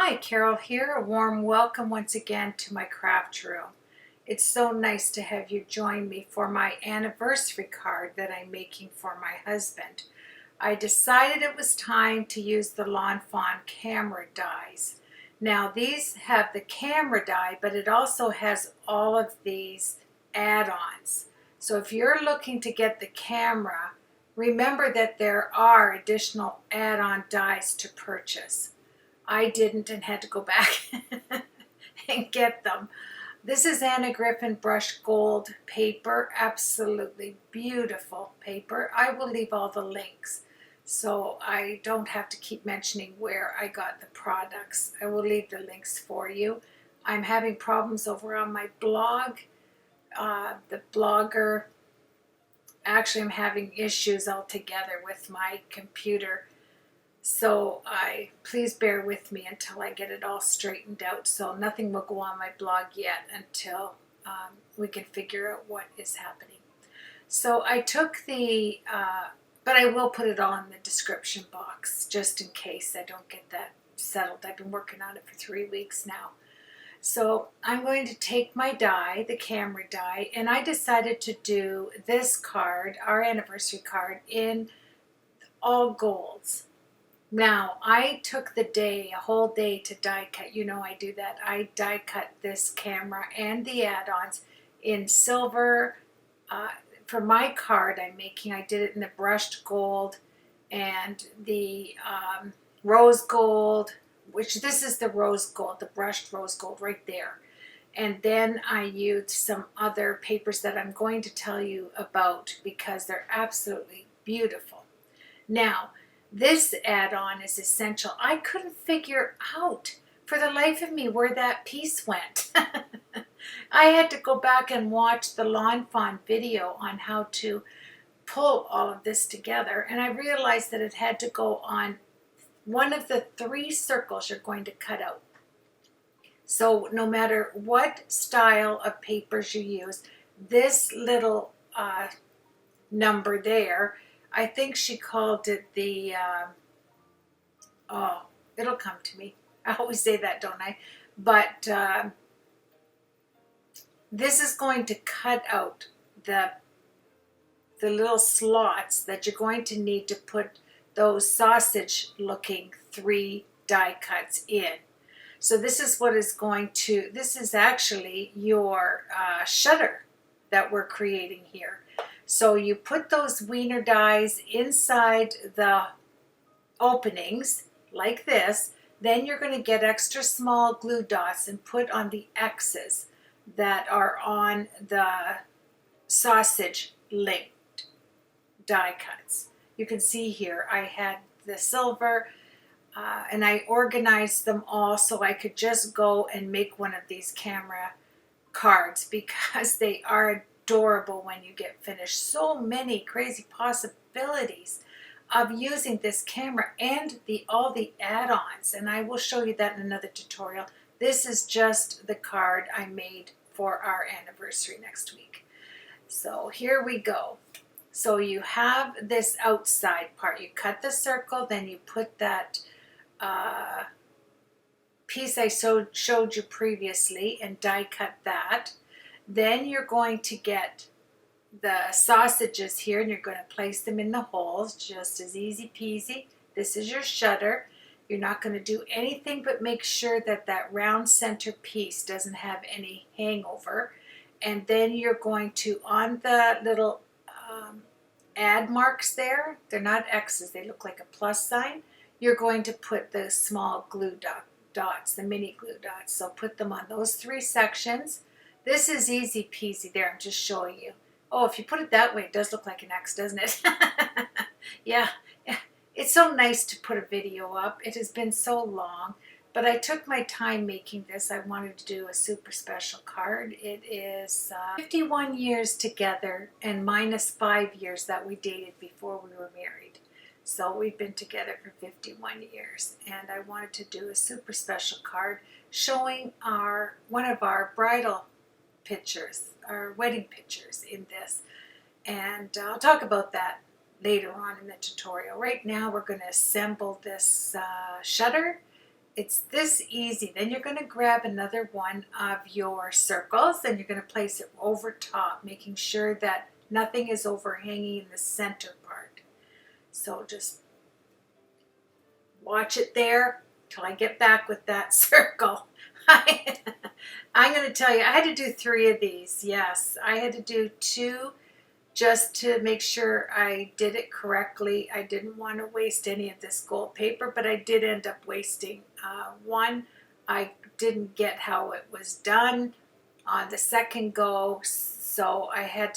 Hi, Carol here. A warm welcome once again to my craft room. It's so nice to have you join me for my anniversary card that I'm making for my husband. I decided it was time to use the Lawn Fawn Camera Dies. Now these have the camera die, but it also has all of these add-ons. So if you're looking to get the camera, remember that there are additional add-on dies to purchase. I didn't and had to go back and get them. This is Anna Griffin Brushed Gold paper. Absolutely beautiful paper. I will leave all the links so I don't have to keep mentioning where I got the products. I will leave the links for you. I'm having problems over on my blog. The blogger, actually I'm having issues altogether with my computer. So please bear with me until I get it all straightened out. So nothing will go on my blog yet until we can figure out what is happening. So I took the, but I will put it all in the description box just in case I don't get that settled. I've been working on it for 3 weeks now. So I'm going to take my die, the camera die, and I decided to do this card, our anniversary card, in all golds. Now, I took the day, a whole day to die cut. You know I do that. I die cut this camera and the add-ons in silver. For my card I'm making, I did it in the brushed gold and the rose gold, which this is the rose gold, the brushed rose gold right there. And then I used some other papers that I'm going to tell you about because they're absolutely beautiful. Now, this add-on is essential. I couldn't figure out for the life of me where that piece went. I had to go back and watch the Lawn Fawn video on how to pull all of this together, and I realized that it had to go on one of the 3 circles you're going to cut out. So no matter what style of papers you use, this little number there, I think she called it the, oh, it'll come to me. I always say that, don't I? But this is going to cut out the little slots that you're going to need to put those sausage-looking 3 die cuts in. So this is what is going to, this is actually your shutter that we're creating here. So you put those wiener dies inside the openings like this. Then you're going to get extra small glue dots and put on the X's that are on the sausage linked die cuts. You can see here I had the silver and I organized them all so I could just go and make one of these camera cards because they are adorable when you get finished. So many crazy possibilities of using this camera and all the add-ons, and I will show you that in another tutorial. This is just the card I made for our anniversary next week. So here we go. So you have this outside part. You cut the circle, then you put that piece I showed you previously and die cut that. Then you're going to get the sausages here and you're going to place them in the holes, just as easy peasy. This is your shutter. You're not going to do anything but make sure that that round center piece doesn't have any hangover. And then you're going to, on the little add marks there, they're not X's, they look like a plus sign, you're going to put the small glue dots, the mini glue dots. So put them on those 3 sections. This is easy peasy there, I'm just showing you. Oh, if you put it that way, it does look like an X, doesn't it? Yeah, it's so nice to put a video up. It has been so long, but I took my time making this. I wanted to do a super special card. It is 51 years together and minus 5 years that we dated before we were married. So we've been together for 51 years, and I wanted to do a super special card showing one of our bridal pictures, our wedding pictures in this, and I'll talk about that later on in the tutorial. Right now we're going to assemble this shutter it's this easy. Then you're going to grab another one of your circles and you're going to place it over top, making sure that nothing is overhanging in the center part. So just watch it there till I get back with that circle. I'm going to tell you, I had to do 3 of these. Yes, I had to do 2 just to make sure I did it correctly. I didn't want to waste any of this gold paper, but I did end up wasting 1. I didn't get how it was done on the second go, so I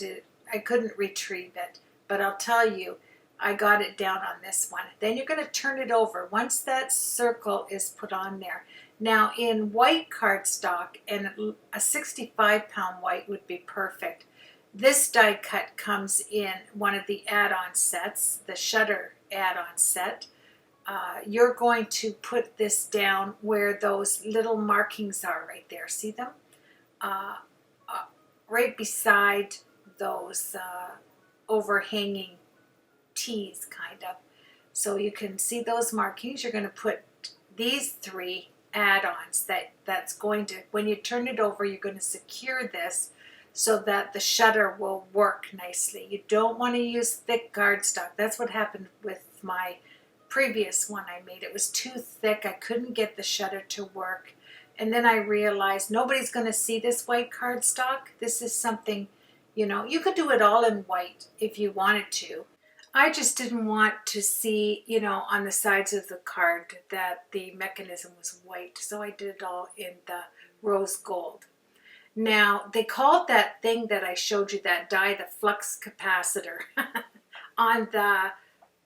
couldn't retrieve it. But I'll tell you, I got it down on this one. Then you're going to turn it over once that circle is put on there. Now in white cardstock, and a 65-pound white would be perfect. This die cut comes in one of the add-on sets, the shutter add-on set. You're going to put this down where those little markings are right there. See them? Right beside those overhanging T's, kind of. So you can see those markings. You're going to put these 3 add-ons that's going to, when you turn it over, you're going to secure this so that the shutter will work nicely. You don't want to use thick cardstock. That's what happened with my previous one I made. It was too thick. I couldn't get the shutter to work. And then I realized nobody's going to see this white cardstock. This is something, you know, you could do it all in white if you wanted to. I just didn't want to see, you know, on the sides of the card that the mechanism was white. So I did it all in the rose gold. Now, they called that thing that I showed you, that die, the flux capacitor on the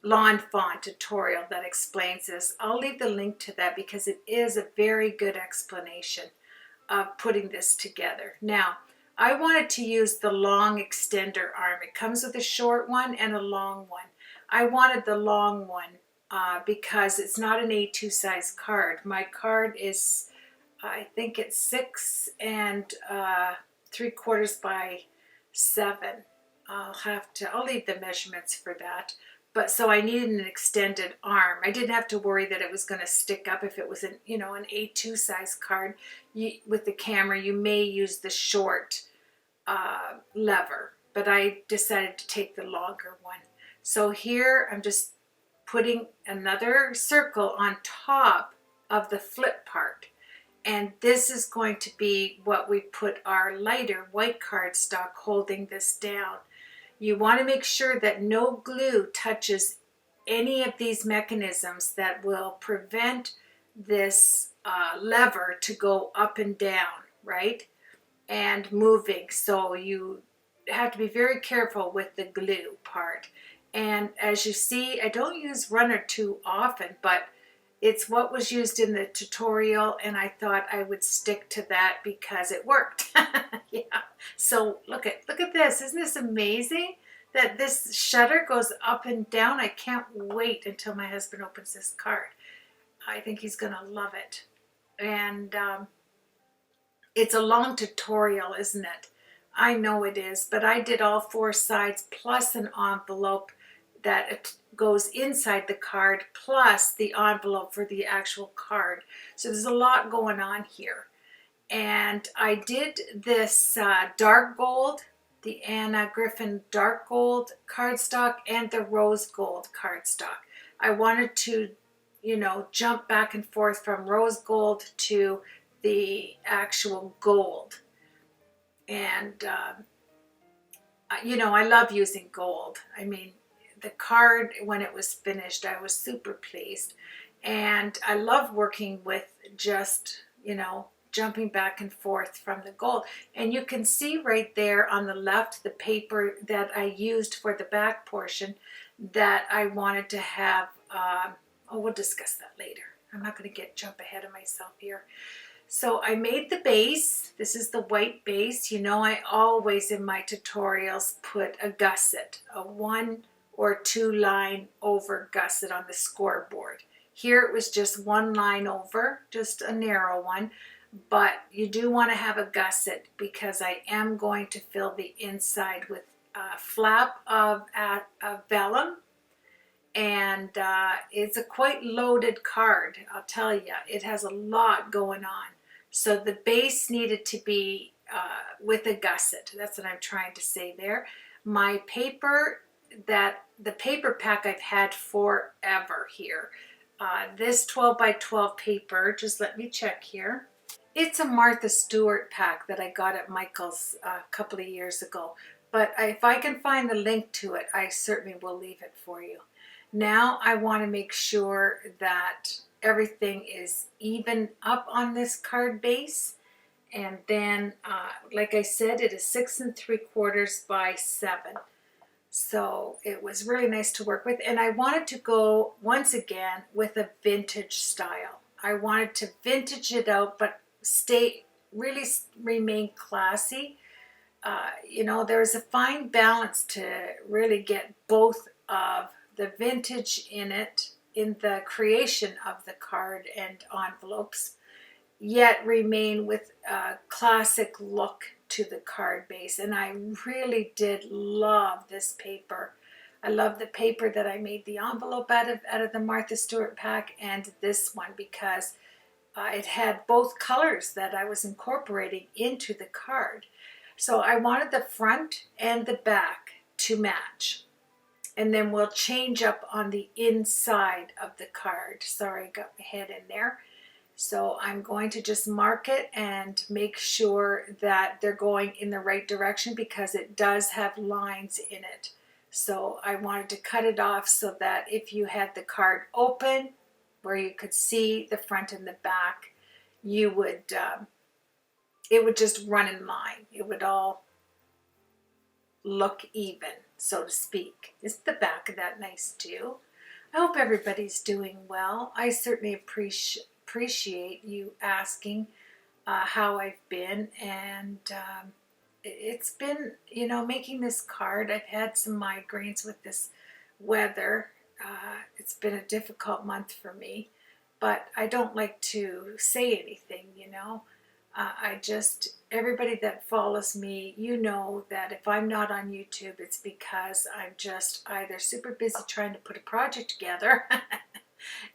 Lawn Fawn tutorial that explains this. I'll leave the link to that because it is a very good explanation of putting this together. Now, I wanted to use the long extender arm. It comes with a short one and a long one. I wanted the long one because it's not an A2 size card. My card is, I think it's 6 3/4 by 7. I'll leave the measurements for that. But so I needed an extended arm. I didn't have to worry that it was going to stick up if it was an, you know, an A2 size card. With the camera, you may use the short lever, but I decided to take the longer one. So here I'm just putting another circle on top of the flip part. And this is going to be what we put our lighter white cardstock holding this down. You want to make sure that no glue touches any of these mechanisms that will prevent this lever to go up and down, right? And moving. So you have to be very careful with the glue part. And as you see, I don't use runner too often, but it's what was used in the tutorial, and I thought I would stick to that because it worked. Yeah. So look at this. Isn't this amazing that this shutter goes up and down? I can't wait until my husband opens this card. I think he's going to love it. And it's a long tutorial, isn't it? I know it is, but I did all 4 sides plus an envelope that goes inside the card plus the envelope for the actual card. So there's a lot going on here. And I did this dark gold, the Anna Griffin dark gold cardstock, and the rose gold cardstock. I wanted to, you know, jump back and forth from rose gold to the actual gold. And, you know, I love using gold. I mean, the card, when it was finished, I was super pleased. And I love working with just, you know, jumping back and forth from the gold. And you can see right there on the left the paper that I used for the back portion that I wanted to have. Oh, we'll discuss that later. I'm not going to jump ahead of myself here. So I made the base. This is the white base. You know, I always in my tutorials put a gusset, a 1 or 2 line over gusset on the scoreboard. Here it was just 1 line over, just a narrow one, but you do want to have a gusset because I am going to fill the inside with a flap of vellum and it's a quite loaded card, I'll tell you. It has a lot going on. So the base needed to be with a gusset. That's what I'm trying to say there. My paper, the paper pack I've had forever here. This 12 by 12 paper, just let me check here. It's a Martha Stewart pack that I got at Michael's a couple of years ago. But if I can find the link to it, I certainly will leave it for you. Now I want to make sure that everything is even up on this card base. And then, like I said, it is 6 3/4 by 7. So it was really nice to work with. And I wanted to go, once again, with a vintage style. I wanted to vintage it out, but really remain classy. You know, there's a fine balance to really get both of the vintage in it, in the creation of the card and envelopes, yet remain with a classic look to the card base. And I really did love this paper. I love the paper that I made the envelope out of the Martha Stewart pack, and this one, because it had both colors that I was incorporating into the card. So I wanted the front and the back to match. And then we'll change up on the inside of the card. Sorry, I got my head in there. So I'm going to just mark it and make sure that they're going in the right direction, because it does have lines in it. So I wanted to cut it off so that if you had the card open, where you could see the front and the back, you would, it would just run in line. It would all look even, so to speak. Isn't the back of that nice too? I hope everybody's doing well. I certainly appreciate you asking how I've been, and it's been, you know, making this card. I've had some migraines with this weather. It's been a difficult month for me, but I don't like to say anything, you know. Everybody that follows me, you know that if I'm not on YouTube, it's because I'm just either super busy trying to put a project together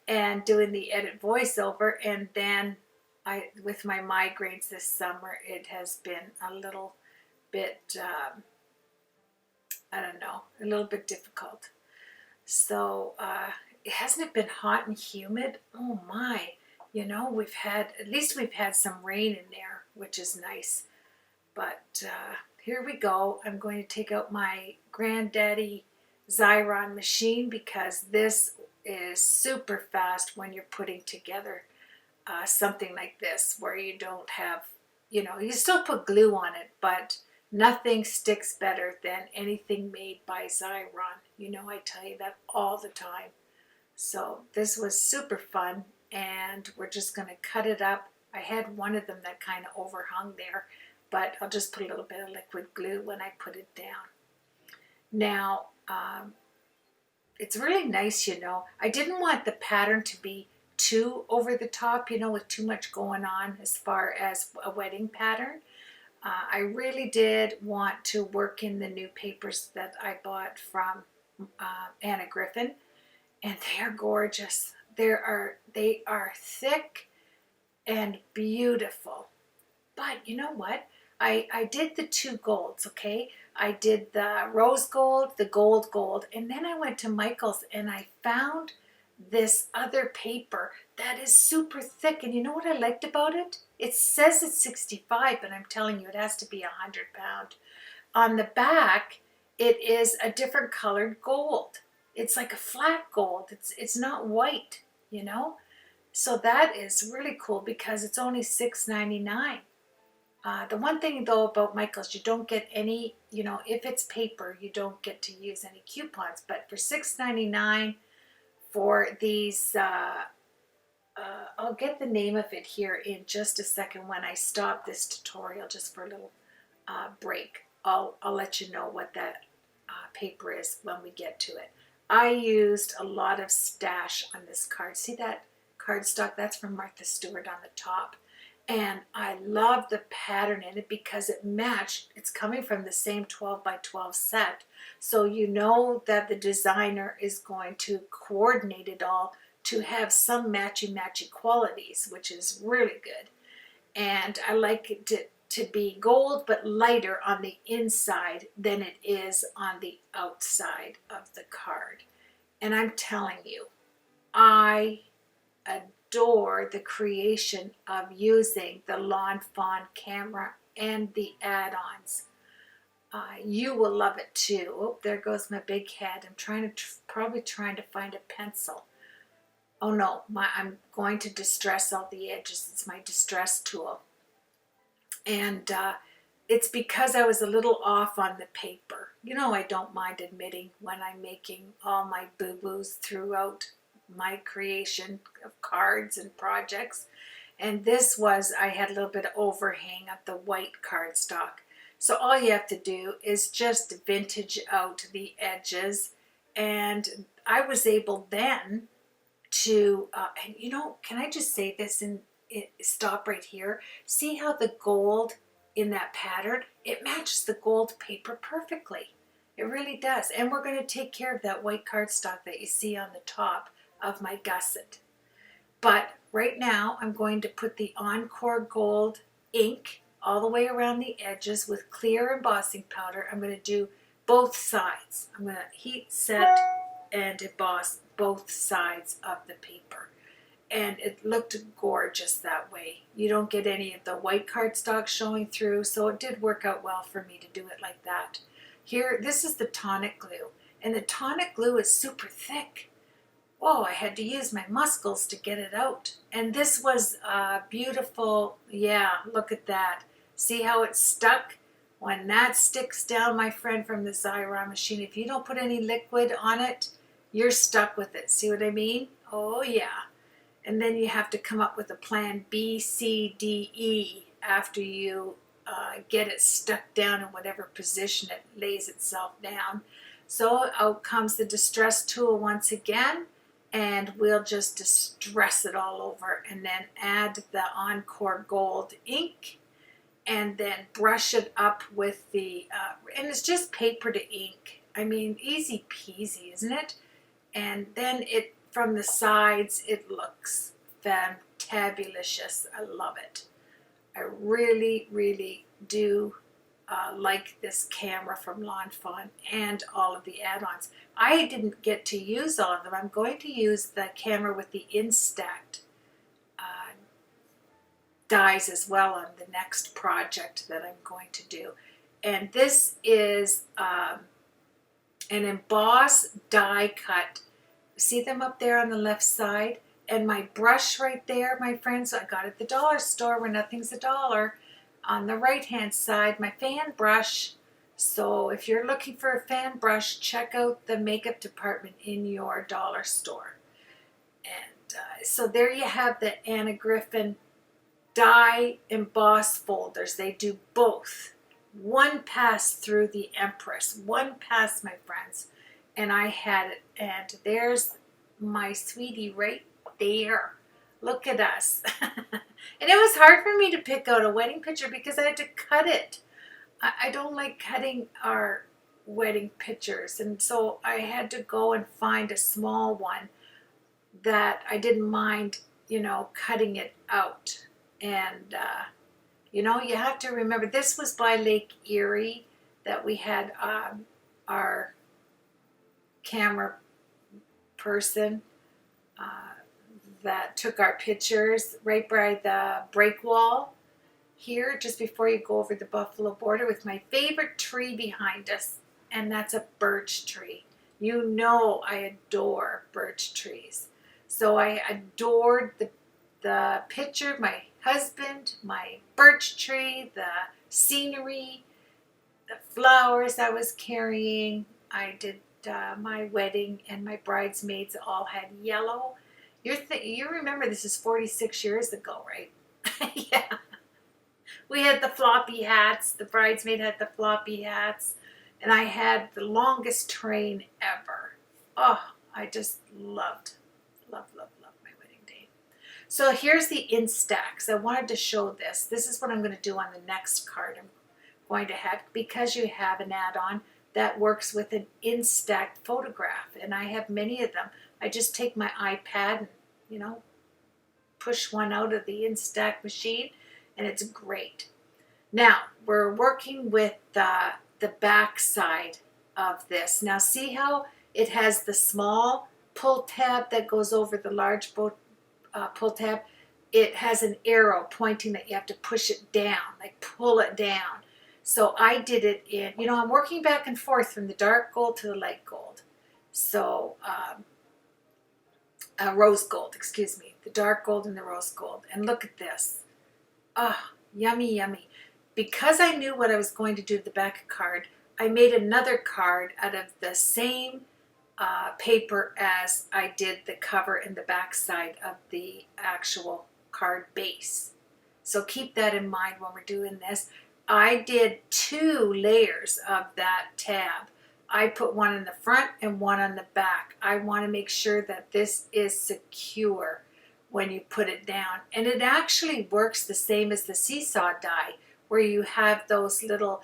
and doing the edit voiceover, and then with my migraines this summer, it has been a little bit, I don't know, a little bit difficult. So hasn't it been hot and humid? Oh my, you know, at least we've had some rain in there, which is nice. But here we go. I'm going to take out my granddaddy Xyron machine, because this is super fast when you're putting together something like this, where you don't have, you know, you still put glue on it, but nothing sticks better than anything made by Xyron. You know, I tell you that all the time. So this was super fun, and we're just going to cut it up. I had one of them that kind of overhung there, but I'll just put a little bit of liquid glue when I put it down. Now, it's really nice, you know. I didn't want the pattern to be too over the top, you know, with too much going on as far as a wedding pattern. I really did want to work in the new papers that I bought from Anna Griffin, and they are gorgeous. They are thick and beautiful. But you know what? I did the two golds, okay? I did the rose gold, the gold, and then I went to Michael's and I found this other paper that is super thick. And you know what I liked about it? It says it's 65, but I'm telling you, it has to be 100 pound. On the back, it is a different colored gold. It's like a flat gold. It's not white, you know? So that is really cool, because it's only $6.99. The one thing though about Michael's, you don't get any, you know, if it's paper, you don't get to use any coupons. But for $6.99 for these, I'll get the name of it here in just a second when I stop this tutorial, just for a little break. I'll let you know what that paper is when we get to it. I used a lot of stash on this card. See that cardstock? That's from Martha Stewart on the top. And I love the pattern in it because it matched. It's coming from the same 12 by 12 set. So you know that the designer is going to coordinate it all to have some matchy-matchy qualities, which is really good. And I like it to be gold but lighter on the inside than it is on the outside of the card. And I'm telling you, I adore the creation of using the Lawn Fawn camera and the add-ons. You will love it too. Oh, there goes my big head. I'm probably trying to find a pencil. Oh no, I'm going to distress all the edges. It's my distress tool. And it's because I was a little off on the paper. You know, I don't mind admitting when I'm making all my boo-boos throughout my creation of cards and projects. And this was, I had a little bit of overhang of the white cardstock. So all you have to do is just vintage out the edges. And I was able then to, and you know, can I just say this and stop right here? See how the gold in that pattern, it matches the gold paper perfectly. It really does. And we're going to take care of that white cardstock that you see on the top of my gusset. But right now I'm going to put the Encore Gold ink all the way around the edges with clear embossing powder. I'm going to do both sides. I'm going to heat set and emboss both sides of the paper. And it looked gorgeous that way. You don't get any of the white cardstock showing through, so it did work out well for me to do it like that. Here, this is the tonic glue, and the tonic glue is super thick. Oh, I had to use my muscles to get it out. And this was beautiful. Yeah, look at that. See how it stuck? When that sticks down, my friend, from the Xyron machine, if you don't put any liquid on it, you're stuck with it. See what I mean? Oh, yeah. And then you have to come up with a plan B, C, D, E after you get it stuck down in whatever position it lays itself down. So out comes the distress tool once again, and we'll just distress it all over and then add the Encore Gold ink and then brush it up with the, and it's just paper to ink. I mean, easy peasy, isn't it? And then it, from the sides, it looks fantabulous. I love it. I really, really do like this camera from Lawn Fawn and all of the add-ons. I didn't get to use all of them. I'm going to use the camera with the Instacked dies as well on the next project that I'm going to do. And this is an emboss die cut. See them up there on the left side? And my brush right there, my friends, I got at the dollar store where nothing's a dollar. On the right hand side, my fan brush. So if you're looking for a fan brush, check out the makeup department in your dollar store. And so there you have the Anna Griffin die emboss folders. They do both. One pass through the Empress, one pass, my friends. And I had it, and there's my sweetie right there. Look at us. And it was hard for me to pick out a wedding picture because I had to cut it. I don't like cutting our wedding pictures, and so I had to go and find a small one that I didn't mind, you know, cutting it out. And you know, you have to remember, this was by Lake Erie that we had our camera person that took our pictures right by the break wall here, just before you go over the buffalo border, with my favorite tree behind us, and that's a birch tree. You know I adore birch trees. So I adored the picture, my husband, my birch tree, the scenery, the flowers I was carrying. I did my wedding, and my bridesmaids all had yellow. You remember this is 46 years ago, right? Yeah. We had the floppy hats. The bridesmaid had the floppy hats. And I had the longest train ever. Oh, I just loved my wedding day. So here's the Instax. I wanted to show this. This is what I'm going to do on the next card I'm going to have, because you have an add-on that works with an Instax photograph, and I have many of them. I just take my iPad and, you know, push one out of the Instax machine, and it's great. Now, we're working with the back side of this. Now, see how it has the small pull tab that goes over the large pull tab? It has an arrow pointing that you have to push it down, like pull it down. So I did it in, you know, I'm working back and forth from the dark gold to the light gold. So, rose gold, excuse me, the dark gold and the rose gold. And look at this. Ah, yummy, yummy. Because I knew what I was going to do with the back card, I made another card out of the same paper as I did the cover and the back side of the actual card base. So keep that in mind when we're doing this. I did 2 layers of that tab. I put one in the front and one on the back. I want to make sure that this is secure when you put it down. And it actually works the same as the seesaw die, where you have those little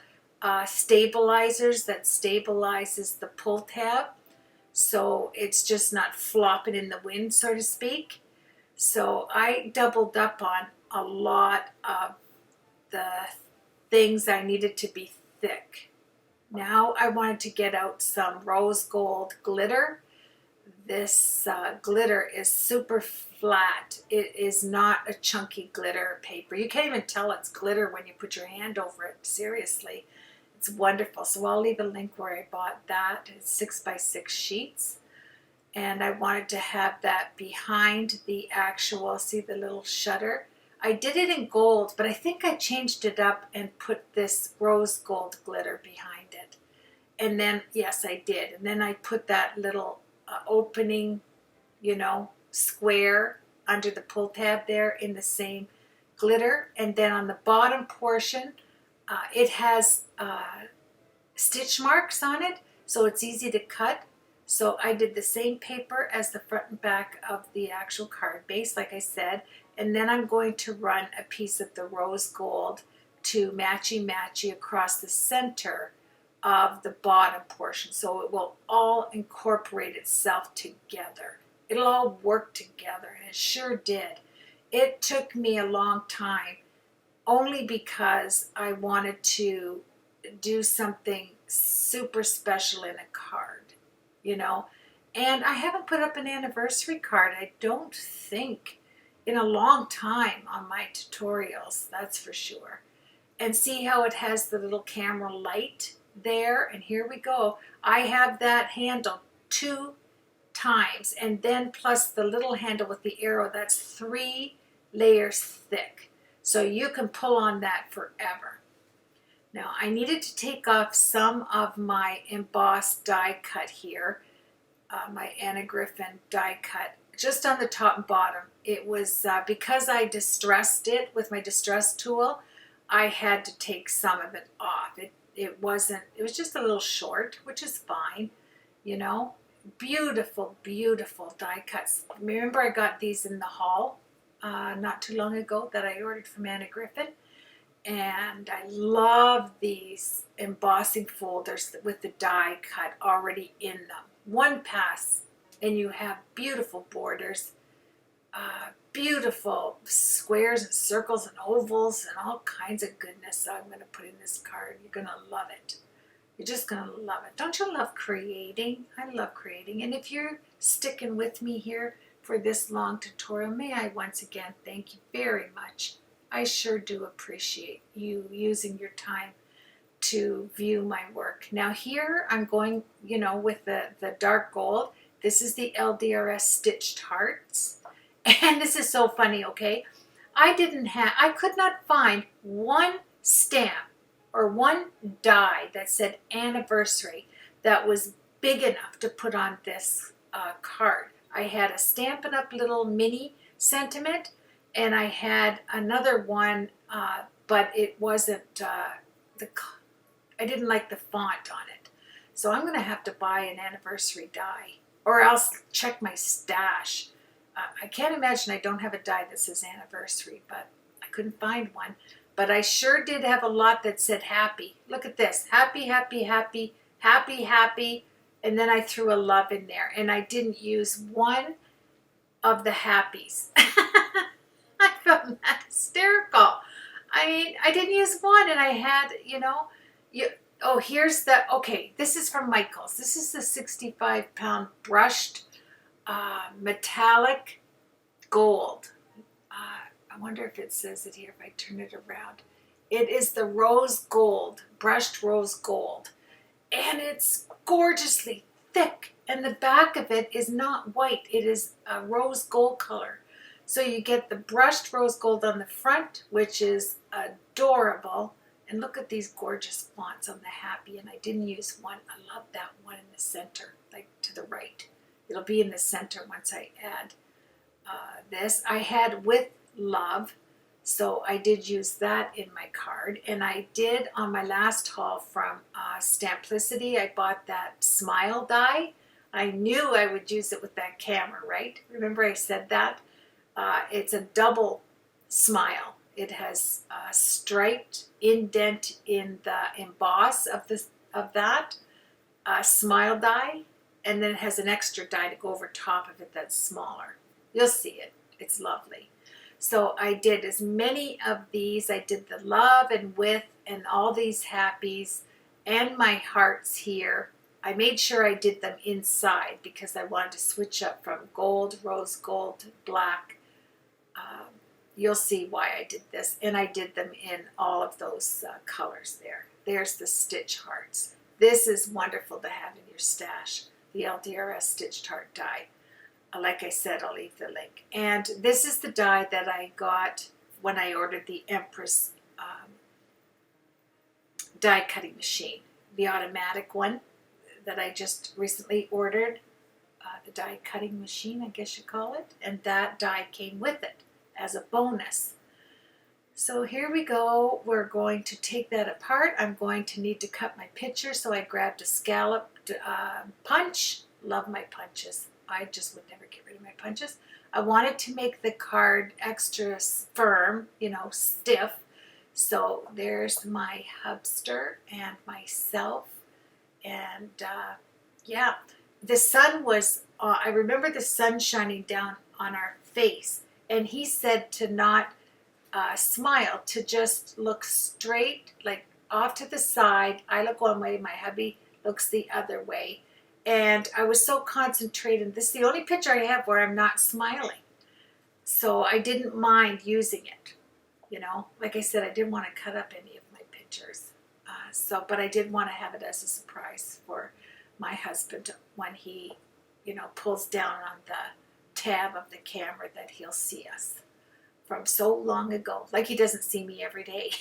stabilizers that stabilizes the pull tab. So it's just not flopping in the wind, so to speak. So I doubled up on a lot of the things I needed to be thick. Now I wanted to get out some rose gold glitter. This glitter is super flat. It is not a chunky glitter paper. You can't even tell it's glitter when you put your hand over it. Seriously, it's wonderful. So I'll leave a link where I bought that. It's 6x6 sheets. And I wanted to have that behind the actual, see the little shutter? I did it in gold, but I think I changed it up and put this rose gold glitter behind it. And then, yes, I did. And then I put that little opening, you know, square under the pull tab there in the same glitter. And then on the bottom portion, it has stitch marks on it, so it's easy to cut. So I did the same paper as the front and back of the actual card base, like I said, and then I'm going to run a piece of the rose gold to matchy-matchy across the center of the bottom portion, so it will all incorporate itself together. It'll all work together, and it sure did. It took me a long time, only because I wanted to do something super special in a card, you know. And I haven't put up an anniversary card, I don't think, in a long time on my tutorials, that's for sure. And see how it has the little camera light there? And here we go. I have that handle 2 times, and then plus the little handle with the arrow, that's 3 layers thick. So you can pull on that forever. Now I needed to take off some of my embossed die cut here, my Anna Griffin die cut, just on the top and bottom. It was because I distressed it with my distress tool, I had to take some of it off. It was just a little short, which is fine, you know. Beautiful, beautiful die cuts. Remember I got these in the haul not too long ago that I ordered from Anna Griffin. And I love these embossing folders with the die cut already in them. One pass and you have beautiful borders, beautiful squares and circles and ovals and all kinds of goodness. So I'm going to put in this card. You're going to love it. You're just going to love it. Don't you love creating? I love creating. And if you're sticking with me here for this long tutorial, may I once again thank you very much. I sure do appreciate you using your time to view my work. Now here I'm going, you know, with the dark gold. This is the LDRS stitched hearts. And this is so funny, okay? I could not find one stamp or one die that said anniversary that was big enough to put on this card. I had a Stampin' Up! Little mini sentiment, and I had another one, but it wasn't, I didn't like the font on it. So I'm going to have to buy an anniversary die, or else check my stash. I can't imagine I don't have a die that says anniversary, but I couldn't find one. But I sure did have a lot that said happy. Look at this. Happy, happy, happy, happy, happy. And then I threw a love in there. And I didn't use one of the happies. I found that hysterical. I mean, I didn't use one, and I had, oh, here's the, okay, this is from Michael's. This is the 65-pound brushed metallic gold. I wonder if it says it here if I turn it around. It is the rose gold, brushed rose gold. And it's gorgeously thick. And the back of it is not white. It is a rose gold color. So you get the brushed rose gold on the front, which is adorable. And look at these gorgeous fonts on the happy. And I didn't use one. I love that one in the center, like to the right. It'll be in the center once I add this. I had with love, so I did use that in my card. And I did on my last haul from Stamplicity, I bought that smile die. I knew I would use it with that camera, right? Remember I said that? It's a double smile. It has a striped indent in the emboss of that smile die, and then it has an extra die to go over top of it that's smaller. You'll see it. It's lovely. So I did as many of these. I did the love and with and all these happies and my hearts here. I made sure I did them inside because I wanted to switch up from gold, rose gold, to black. You'll see why I did this. And I did them in all of those colors there. There's the stitch hearts. This is wonderful to have in your stash, the LDRS stitched heart die. Like I said, I'll leave the link. And this is the die that I got when I ordered the Empress die cutting machine, the automatic one that I just recently ordered, the die cutting machine, I guess you call it, and that die came with it as a bonus. So here we go. We're going to take that apart. I'm going to need to cut my picture, so I grabbed a scalloped punch. Love my punches. I just would never get rid of my punches. I wanted to make the card extra firm, stiff. So there's my hubster and myself. And yeah, the sun was, I remember the sun shining down on our face. And he said to not smile, to just look straight, like off to the side. I look one way, my hubby looks the other way. And I was so concentrated. This is the only picture I have where I'm not smiling. So I didn't mind using it. Like I said, I didn't want to cut up any of my pictures. But I did want to have it as a surprise for my husband when he, pulls down on the tab of the camera that he'll see us from so long ago. Like he doesn't see me every day.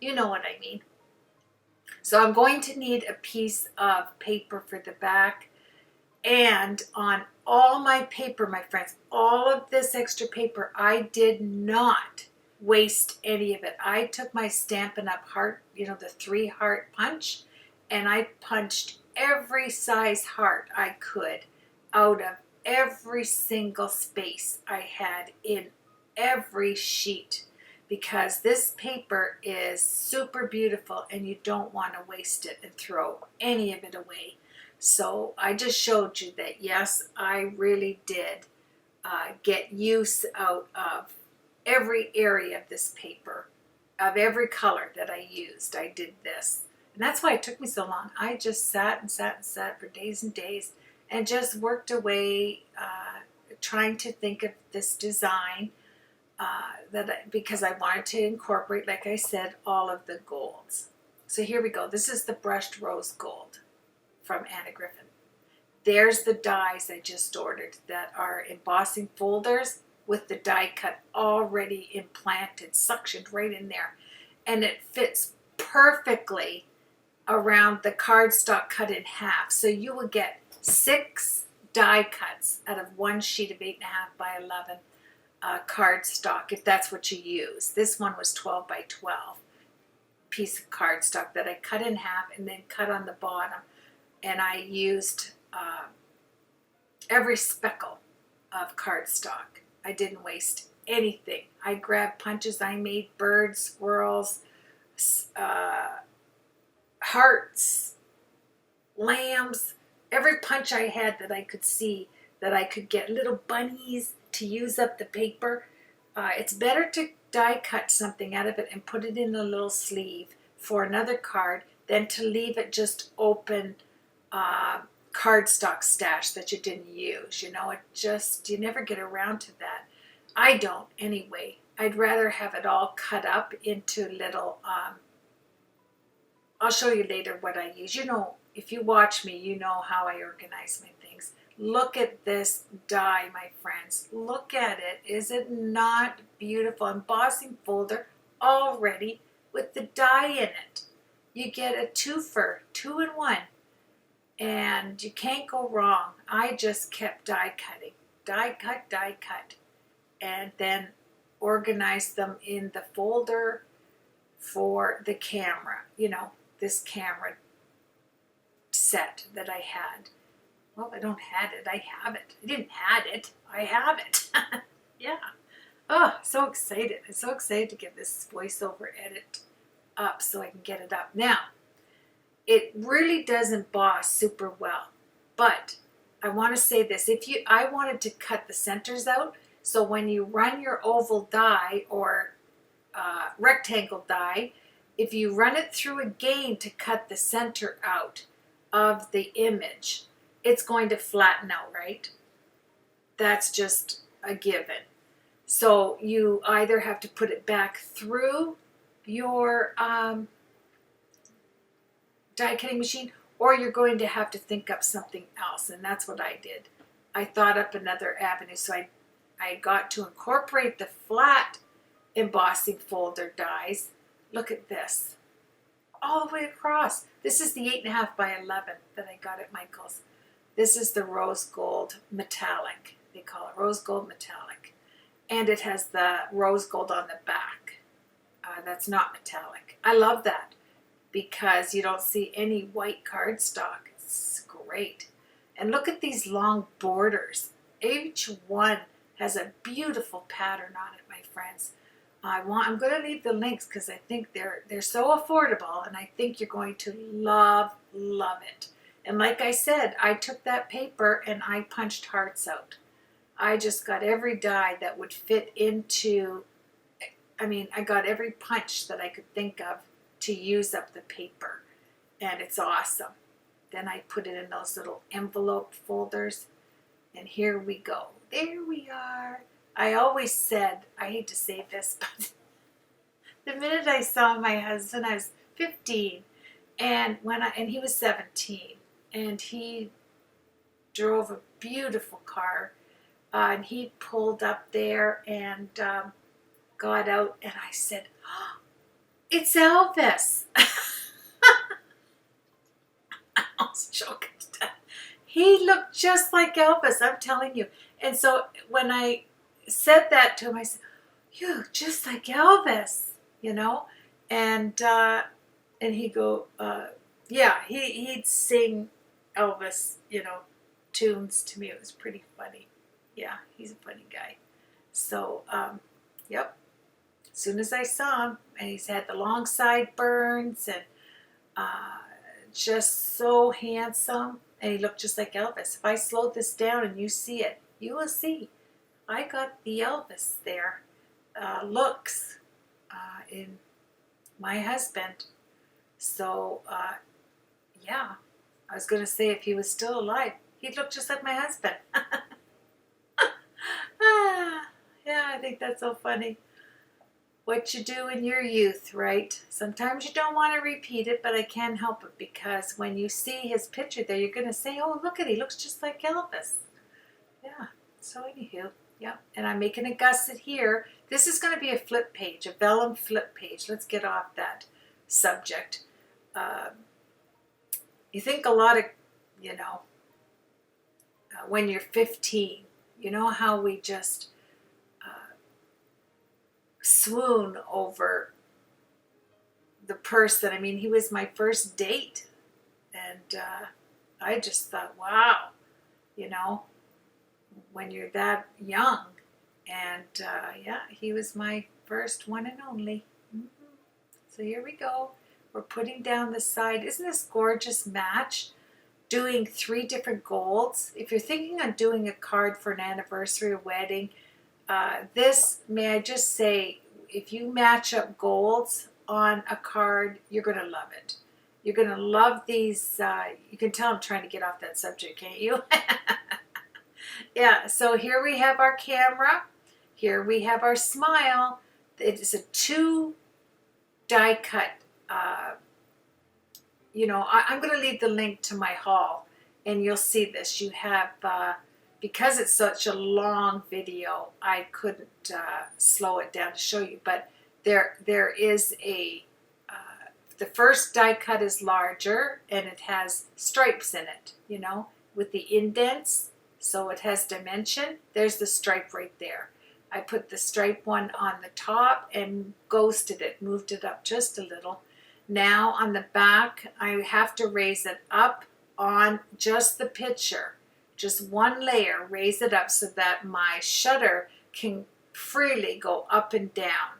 You know what I mean. So I'm going to need a piece of paper for the back. And on all my paper, my friends, all of this extra paper, I did not waste any of it. I took my Stampin' Up! Heart, the 3-heart punch, and I punched every size heart I could out of every single space I had in every sheet, because this paper is super beautiful and you don't want to waste it and throw any of it away. So I just showed you that, yes, I really did get use out of every area of this paper, of every color that I used. I did this. And that's why it took me so long. I just sat and sat and sat for days and days and just worked away trying to think of this design because I wanted to incorporate, like I said, all of the golds. So here we go. This is the brushed rose gold from Anna Griffin. There's the dies I just ordered that are embossing folders with the die cut already implanted, suctioned right in there. And it fits perfectly around the cardstock cut in half. So you will get 6 die cuts out of one sheet of 8.5 by 11 cardstock, if that's what you use. This one was 12 by 12 piece of cardstock that I cut in half and then cut on the bottom. And I used every speckle of cardstock. I didn't waste anything. I grabbed punches. I made birds, squirrels, hearts, lambs, every punch I had that I could see, that I could get little bunnies to use up the paper. It's better to die cut something out of it and put it in a little sleeve for another card than to leave it just open cardstock stash that you didn't use. You know, it just, you never get around to that. I don't anyway. I'd rather have it all cut up into little, I'll show you later what I use. You know, if you watch me, you know how I organize my things. Look at this die, my friends. Look at it. Is it not beautiful? Embossing folder already with the die in it. You get a twofer, 2-in-1. And you can't go wrong. I just kept die cutting. Die cut. And then organized them in the folder for the camera. You know, this camera set that I had. Well, I don't have it. I have it. I didn't have it. I have it. Yeah. Oh, so excited. I'm so excited to get this voiceover edit up so I can get it up. Now, it really does emboss super well. But I want to say this. I wanted to cut the centers out. So when you run your oval die or rectangle die, if you run it through again to cut the center out of the image, it's going to flatten out, right? That's just a given. So you either have to put it back through your die cutting machine, or you're going to have to think up something else, and that's what I did. I thought up another avenue, so I got to incorporate the flat embossing folder dies. Look at this. All the way across. This is the 8.5 by 11 that I got at Michael's. This is the rose gold metallic. They call it rose gold metallic. And it has the rose gold on the back. That's not metallic. I love that because you don't see any white cardstock. It's great. And look at these long borders. Each one has a beautiful pattern on it, my friends. I'm going to leave the links because I think they're so affordable, and I think you're going to love it. And like I said, I took that paper and I punched hearts out. I just got every die that would fit into, I got every punch that I could think of to use up the paper. And it's awesome. Then I put it in those little envelope folders. And here we go. There we are. I always said, I hate to say this, but the minute I saw my husband, I was 15. And he was 17. And he drove a beautiful car. And he pulled up there and got out, and I said, oh, it's Elvis. I was joking to death. He looked just like Elvis, I'm telling you. And so when I said that to him, I said, you look just like Elvis, you know? And he'd go, yeah, he'd sing Elvis, tunes to me. It was pretty funny. Yeah, he's a funny guy. So, yep. As soon as I saw him, and he's had the long sideburns and just so handsome, and he looked just like Elvis. If I slow this down and you see it, you will see. I got the Elvis there looks in my husband. So, yeah, I was going to say if he was still alive, he'd look just like my husband. Yeah, I think that's so funny. What you do in your youth, right? Sometimes you don't want to repeat it, but I can't help it because when you see his picture there, you're going to say, oh, look at he looks just like Elvis. Yeah, so anywho, yeah. And I'm making a gusset here. This is going to be a flip page, a vellum flip page. Let's get off that subject. You think a lot of, when you're 15, you know how we just swoon over the person. I mean, he was my first date. And I just thought, wow, when you're that young. And yeah, he was my first one and only. So here we go. We're putting down the side. Isn't this gorgeous match? Doing 3 different golds. If you're thinking on doing a card for an anniversary or wedding, this, may I just say, if you match up golds on a card, you're going to love it. You're going to love these. You can tell I'm trying to get off that subject, can't you? Yeah, so here we have our camera. Here we have our smile. It is a 2 die cut. You know, I'm going to leave the link to my haul, and you'll see this. You have, because it's such a long video, I couldn't slow it down to show you, but there is a, the first die cut is larger, and it has stripes in it, you know, with the indents, so it has dimension. There's the stripe right there. I put the stripe one on the top and ghosted it, moved it up just a little. Now on the back, I have to raise it up on just the picture, just one layer, raise it up so that my shutter can freely go up and down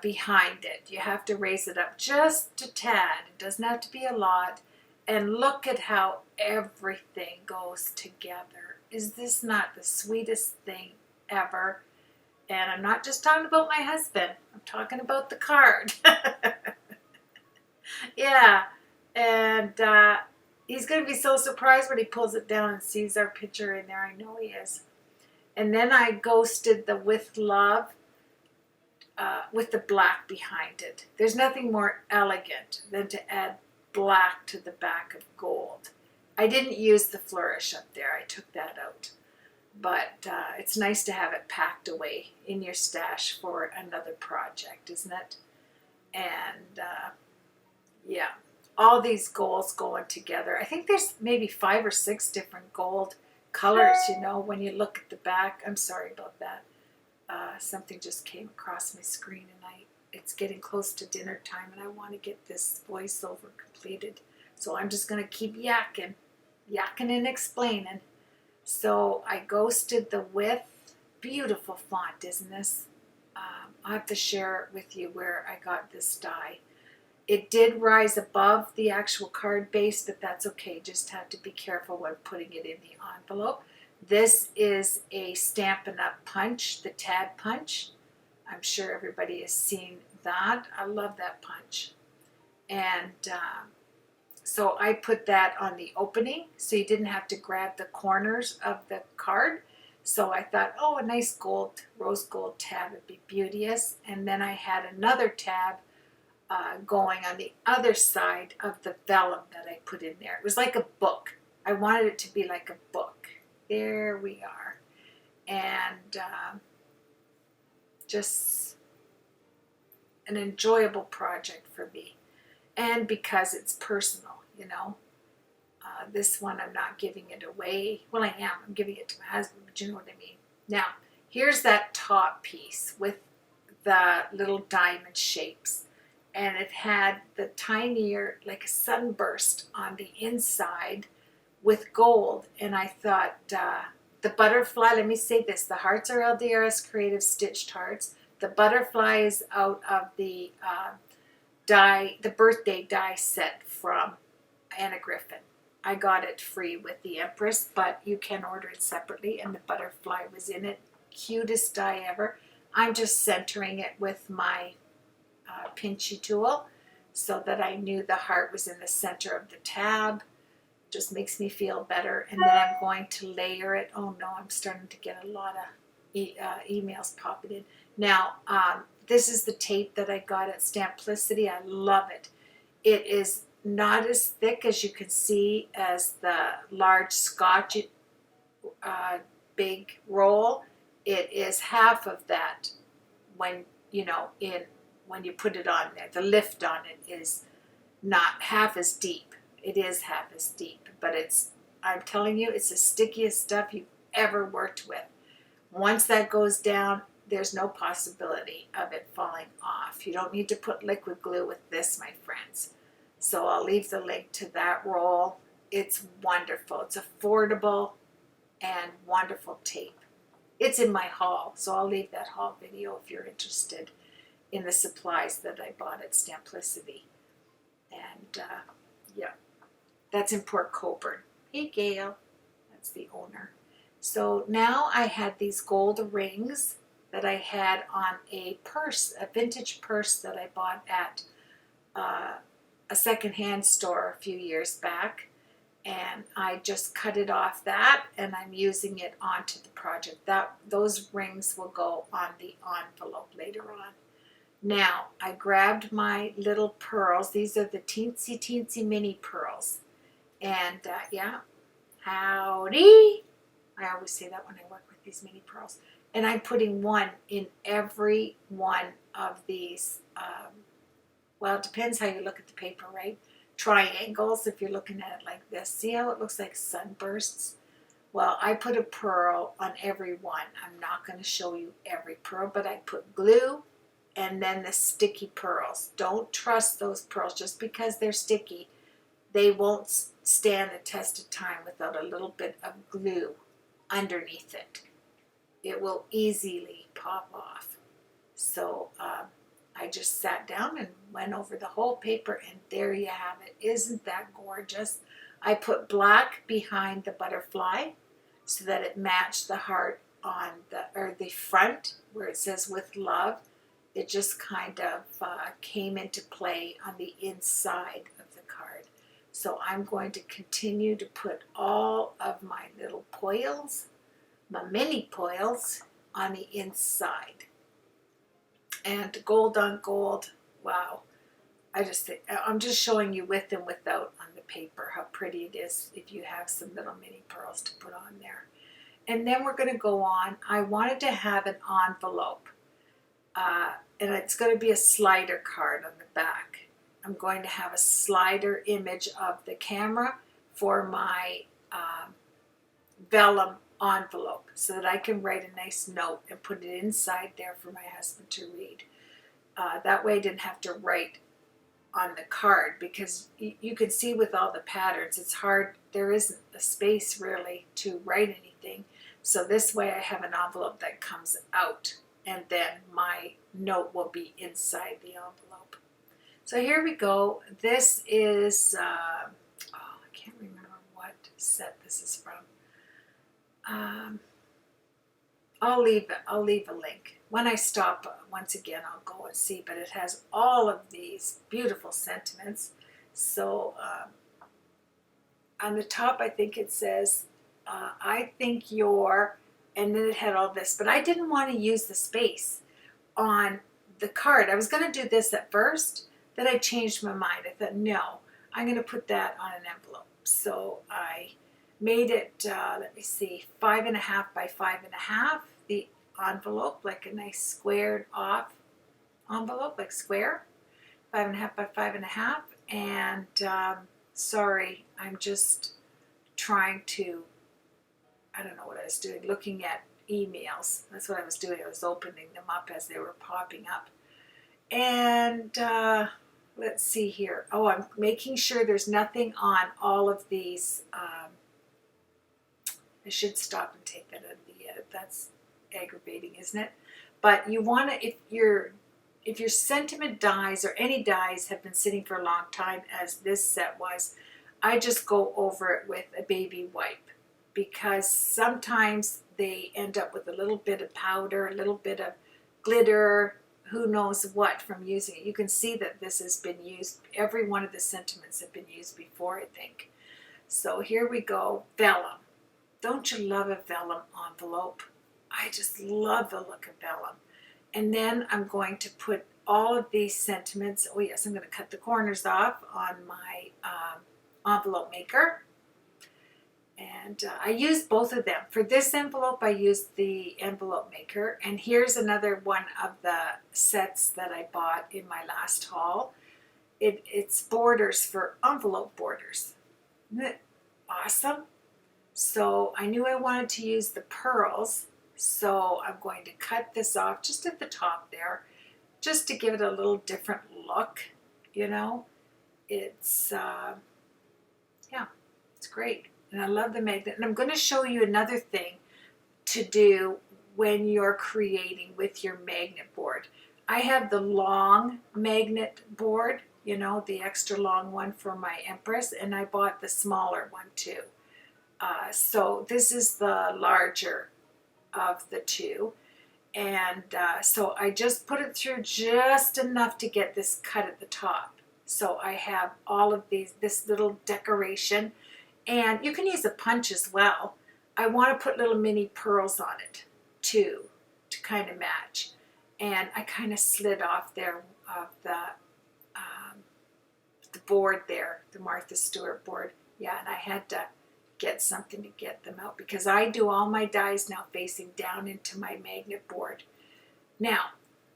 behind it. You have to raise it up just a tad. It doesn't have to be a lot. And look at how everything goes together. Is this not the sweetest thing ever? And I'm not just talking about my husband. I'm talking about the card. Yeah, and he's going to be so surprised when he pulls it down and sees our picture in there. I know he is. And then I ghosted the With Love with the black behind it. There's nothing more elegant than to add black to the back of gold. I didn't use the flourish up there. I took that out. But it's nice to have it packed away in your stash for another project, isn't it? And yeah, all these golds going together. I think there's maybe 5 or 6 different gold colors, you know, when you look at the back. I'm sorry about that. Something just came across my screen, and it's getting close to dinner time, and I want to get this voiceover completed. So I'm just going to keep yakking and explaining. So I ghosted the width. Beautiful font, isn't this? I'll have to share with you where I got this die. It did rise above the actual card base, but that's okay. Just have to be careful when putting it in the envelope. This is a Stampin' Up! Punch, the tab punch. I'm sure everybody has seen that. I love that punch. And so I put that on the opening, so you didn't have to grab the corners of the card. So I thought, oh, a nice gold, rose gold tab would be beauteous. And then I had another tab going on the other side of the vellum that I put in there. It was like a book. I wanted it to be like a book. There we are. And just an enjoyable project for me. And because it's personal, you know. This one, I'm not giving it away. Well, I am. I'm giving it to my husband, but you know what I mean. Now, here's that top piece with the little diamond shapes. And it had the tinier, like a sunburst on the inside with gold. And I thought, the butterfly, let me say this, the hearts are LDRS Creative Stitched Hearts. The butterfly is out of the die, the birthday die set from Anna Griffin. I got it free with the Empress, but you can order it separately, and the butterfly was in it. Cutest die ever. I'm just centering it with my pinchy tool so that I knew the heart was in the center of the tab. Just makes me feel better. And then I'm going to layer it. Oh no, I'm starting to get a lot of emails popping in. Now, this is the tape that I got at Stamplicity. I love it. It is not as thick as you can see as the large Scotch big roll. It is half of that when, you know, when you put it on there. The lift on it is not half as deep. It is half as deep, but it's, I'm telling you, it's the stickiest stuff you've ever worked with. Once that goes down, there's no possibility of it falling off. You don't need to put liquid glue with this, my friends. So I'll leave the link to that roll. It's wonderful. It's affordable. and wonderful tape. It's in my haul, so I'll leave that haul video if you're interested in the supplies that I bought at Stamplicity. And yeah, that's in Port Coburn. Hey Gail, that's the owner. So now I had these gold rings that I had on a purse, a vintage purse that I bought at a secondhand store a few years back. And I just cut it off that, and I'm using it onto the project. Those rings will go on the envelope later on. Now, I grabbed my little pearls. These are the teensy mini pearls. And yeah, howdy. I always say that when I work with these mini pearls. And I'm putting one in every one of these. Well, it depends how you look at the paper, right? Triangles, if you're looking at it like this. See how it looks like sunbursts? Well, I put a pearl on every one. I'm not going to show you every pearl, but I put glue and then the sticky pearls. Don't trust those pearls just because they're sticky. They won't stand the test of time without a little bit of glue underneath it. It will easily pop off. So I just sat down and went over the whole paper, and there you have it. Isn't that gorgeous? I put black behind the butterfly so that it matched the heart on the front where it says with love. It just kind of came into play on the inside of the card. So I'm going to continue to put all of my little poils, my mini poils, on the inside. And gold on gold, wow. I'm just showing you with and without on the paper how pretty it is if you have some little mini pearls to put on there. And then we're going to go on. I wanted to have an envelope. And it's going to be a slider card on the back. I'm going to have a slider image of the camera for my vellum envelope so that I can write a nice note and put it inside there for my husband to read. That way I didn't have to write on the card, because you can see with all the patterns it's hard. There isn't a space really to write anything. So this way I have an envelope that comes out, and then my note will be inside the envelope. So here we go. This is, I can't remember what set this is from. I'll leave a link. When I stop, once again, I'll go and see, but it has all of these beautiful sentiments. So on the top, I think it says, I think you're, and then it had all this, but I didn't want to use the space on the card. I was going to do this at first, then I changed my mind. I thought, no, I'm going to put that on an envelope. So I made it, let me see, 5.5 by 5.5, the envelope, like a nice squared off envelope, like square, 5.5 by 5.5, and sorry, I'm just trying to, I don't know what I was doing, looking at emails. That's what I was doing. I was opening them up as they were popping up. And let's see here. Oh, I'm making sure there's nothing on all of these. I should stop and take that out of the edit. That's aggravating, isn't it? But you want to, if your sentiment dies or any dies have been sitting for a long time, as this set was, I just go over it with a baby wipe, because sometimes they end up with a little bit of powder, a little bit of glitter, who knows what from using it. You can see that this has been used, every one of the sentiments have been used before, I think. So here we go, vellum. Don't you love a vellum envelope? I just love the look of vellum. And then I'm going to put all of these sentiments, oh yes, I'm going to cut the corners off on my envelope maker. And I used both of them. For this envelope, I used the envelope maker. And here's another one of the sets that I bought in my last haul. It's borders for envelope borders. Isn't it awesome? So I knew I wanted to use the pearls. So I'm going to cut this off just at the top there, just to give it a little different look, you know. It's, yeah, it's great. And I love the magnet. And I'm going to show you another thing to do when you're creating with your magnet board. I have the long magnet board, you know, the extra long one for my Empress, and I bought the smaller one too. So this is the larger of the two. And so I just put it through just enough to get this cut at the top. So I have all of this little decoration, and you can use a punch as well. I want to put little mini pearls on it too, to kind of match. And I kind of slid off there of the board there, the Martha Stewart board. Yeah, and I had to get something to get them out because I do all my dies now facing down into my magnet board. Now,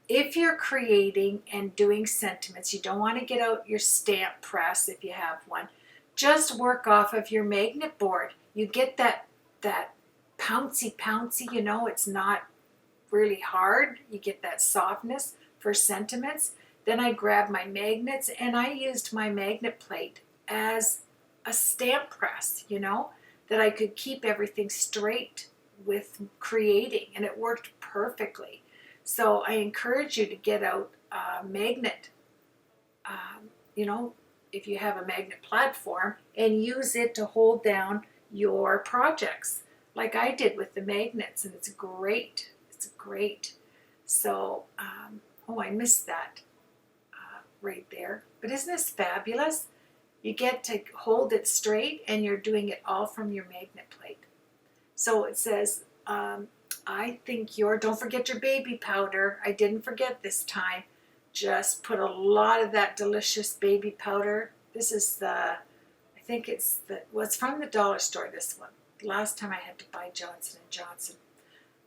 if you're creating and doing sentiments, you don't want to get out your stamp press if you have one. Just work off of your magnet board. You get that pouncy, you know, it's not really hard. You get that softness for sentiments. Then I grabbed my magnets and I used my magnet plate as a stamp press, you know, that I could keep everything straight with creating, and it worked perfectly. So I encourage you to get out a magnet, you know, if you have a magnet platform, and use it to hold down your projects like I did with the magnets, and it's great. It's great. So, oh, I missed that right there. But isn't this fabulous? You get to hold it straight, and you're doing it all from your magnet plate. So it says, I think don't forget your baby powder. I didn't forget this time. Just put a lot of that delicious baby powder. This is I think it's it's from the dollar store, this one. Last time I had to buy Johnson & Johnson.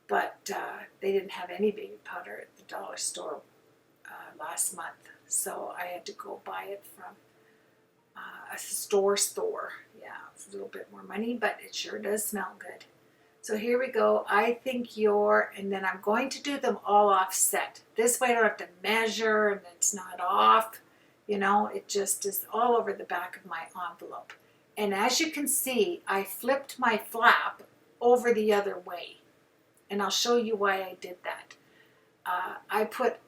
But they didn't have any baby powder at the dollar store last month. So I had to go buy it from a store. Yeah, it's a little bit more money, but it sure does smell good. So here we go. I think and then I'm going to do them all offset. This way I don't have to measure and it's not off. You know, it just is all over the back of my envelope. And as you can see, I flipped my flap over the other way. And I'll show you why I did that.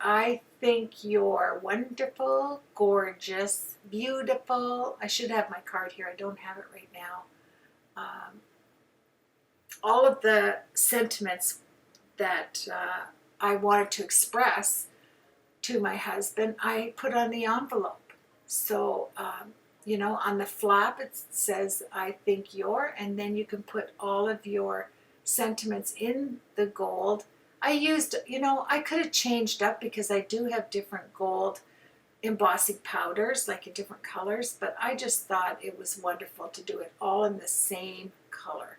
I think you're wonderful, gorgeous, beautiful. I should have my card here. I don't have it right now. All of the sentiments that I wanted to express to my husband, I put on the envelope. So, you know, on the flap it says, I think you're, and then you can put all of your sentiments in the gold. I used, you know, I could have changed up because I do have different gold embossing powders, like in different colors, but I just thought it was wonderful to do it all in the same color.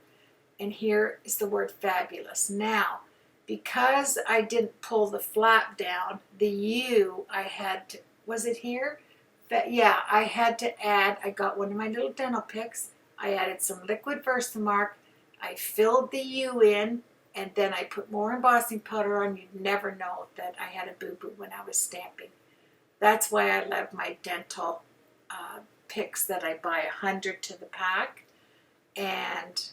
And here is the word fabulous. Now, because I didn't pull the flap down, the U, I had to, was it here? Yeah, I had to add, I got one of my little dental picks, I added some liquid Versamark, I filled the U in, and then I put more embossing powder on. You'd never know that I had a boo-boo when I was stamping. That's why I love my dental picks that I buy 100 to the pack. And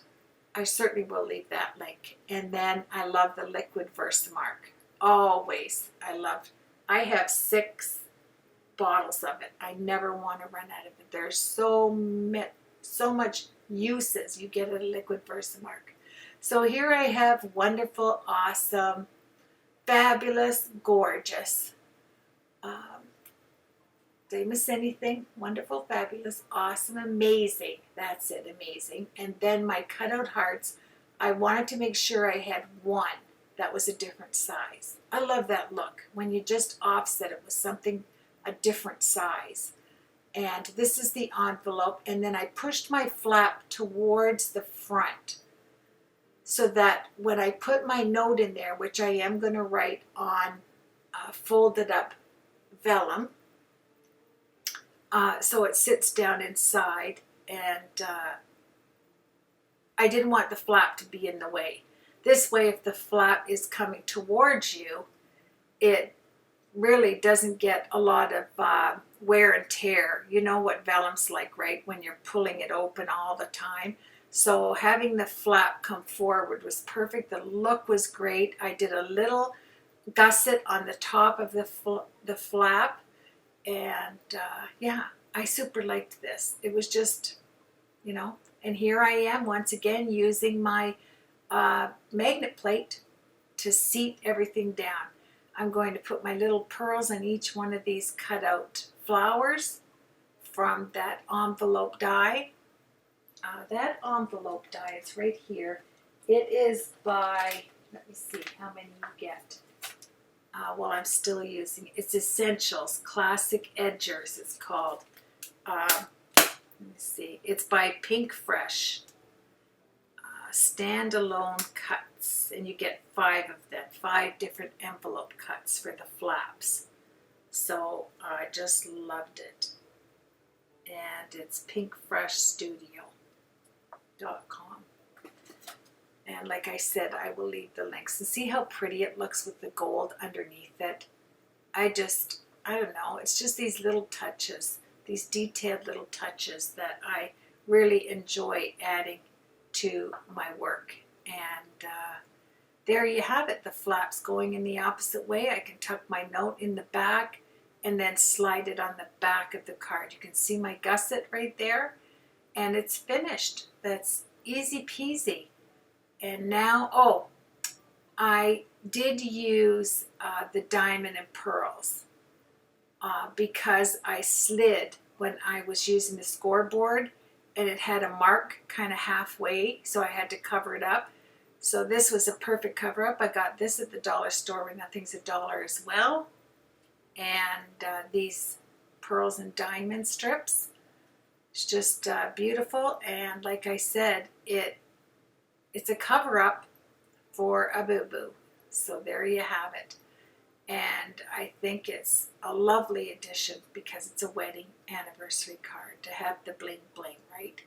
I certainly will leave that link. And then I love the liquid Versamark. Always. I have 6 bottles of it. I never want to run out of it. There's so much uses you get at a liquid Versamark. So here I have wonderful, awesome, fabulous, gorgeous. Did I miss anything? Wonderful, fabulous, awesome, amazing. That's it, amazing. And then my cutout hearts, I wanted to make sure I had one that was a different size. I love that look when you just offset it with something a different size. And this is the envelope, and then I pushed my flap towards the front so that when I put my note in there, which I am going to write on folded up vellum, so it sits down inside, and I didn't want the flap to be in the way. This way, if the flap is coming towards you, it really doesn't get a lot of wear and tear. You know what vellum's like, right? When you're pulling it open all the time. So having the flap come forward was perfect. The look was great. I did a little gusset on the top of the flap, and yeah, I super liked this. It was just, you know, and here I am once again using my magnet plate to seat everything down. I'm going to put my little pearls on each one of these cut out flowers from that envelope die. That envelope die, it's right here. It is by, let me see how many you get. Well, I'm still using it. It's Essentials, Classic Edgers, it's called. Let me see. It's by Pink Fresh. Standalone cuts, and you get 5 of them, 5 different envelope cuts for the flaps. So I just loved it. And it's pinkfreshstudio.com. And like I said, I will leave the links. And see how pretty it looks with the gold underneath it. I don't know, it's just these little touches, these detailed little touches that I really enjoy adding to my work. And there you have it, the flaps going in the opposite way. I can tuck my note in the back and then slide it on the back of the card. You can see my gusset right there, and it's finished. That's easy peasy. And now, oh, I did use the diamond and pearls because I slid when I was using the scoreboard, and it had a mark kind of halfway, so I had to cover it up. So this was a perfect cover up. I got this at the dollar store where nothing's $1 as well. And these pearls and diamond strips. It's just beautiful. And like I said, it's a cover up for a boo-boo. So there you have it. And I think it's a lovely addition because it's a wedding anniversary card to have the bling bling, right?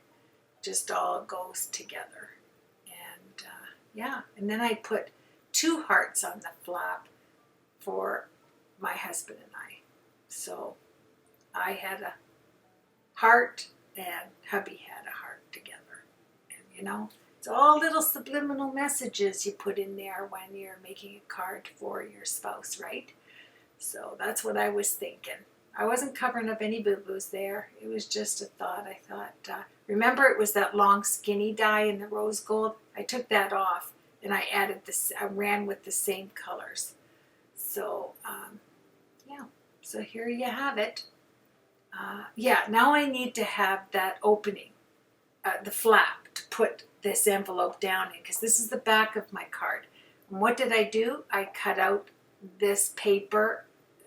Just all goes together. And yeah, and then I put 2 hearts on the flap for my husband and I. So I had a heart and hubby had a heart together. And you know, it's all little subliminal messages you put in there when you're making a card for your spouse, right? So that's what I was thinking. I wasn't covering up any boo-boos there. It was just a thought. I thought, remember it was that long skinny die in the rose gold? I took that off and I added this, I ran with the same colors. So, yeah, so here you have it. Yeah, now I need to have that opening, the flap, to put this envelope down in, because this is the back of my card. And what did I do? I cut out this paper,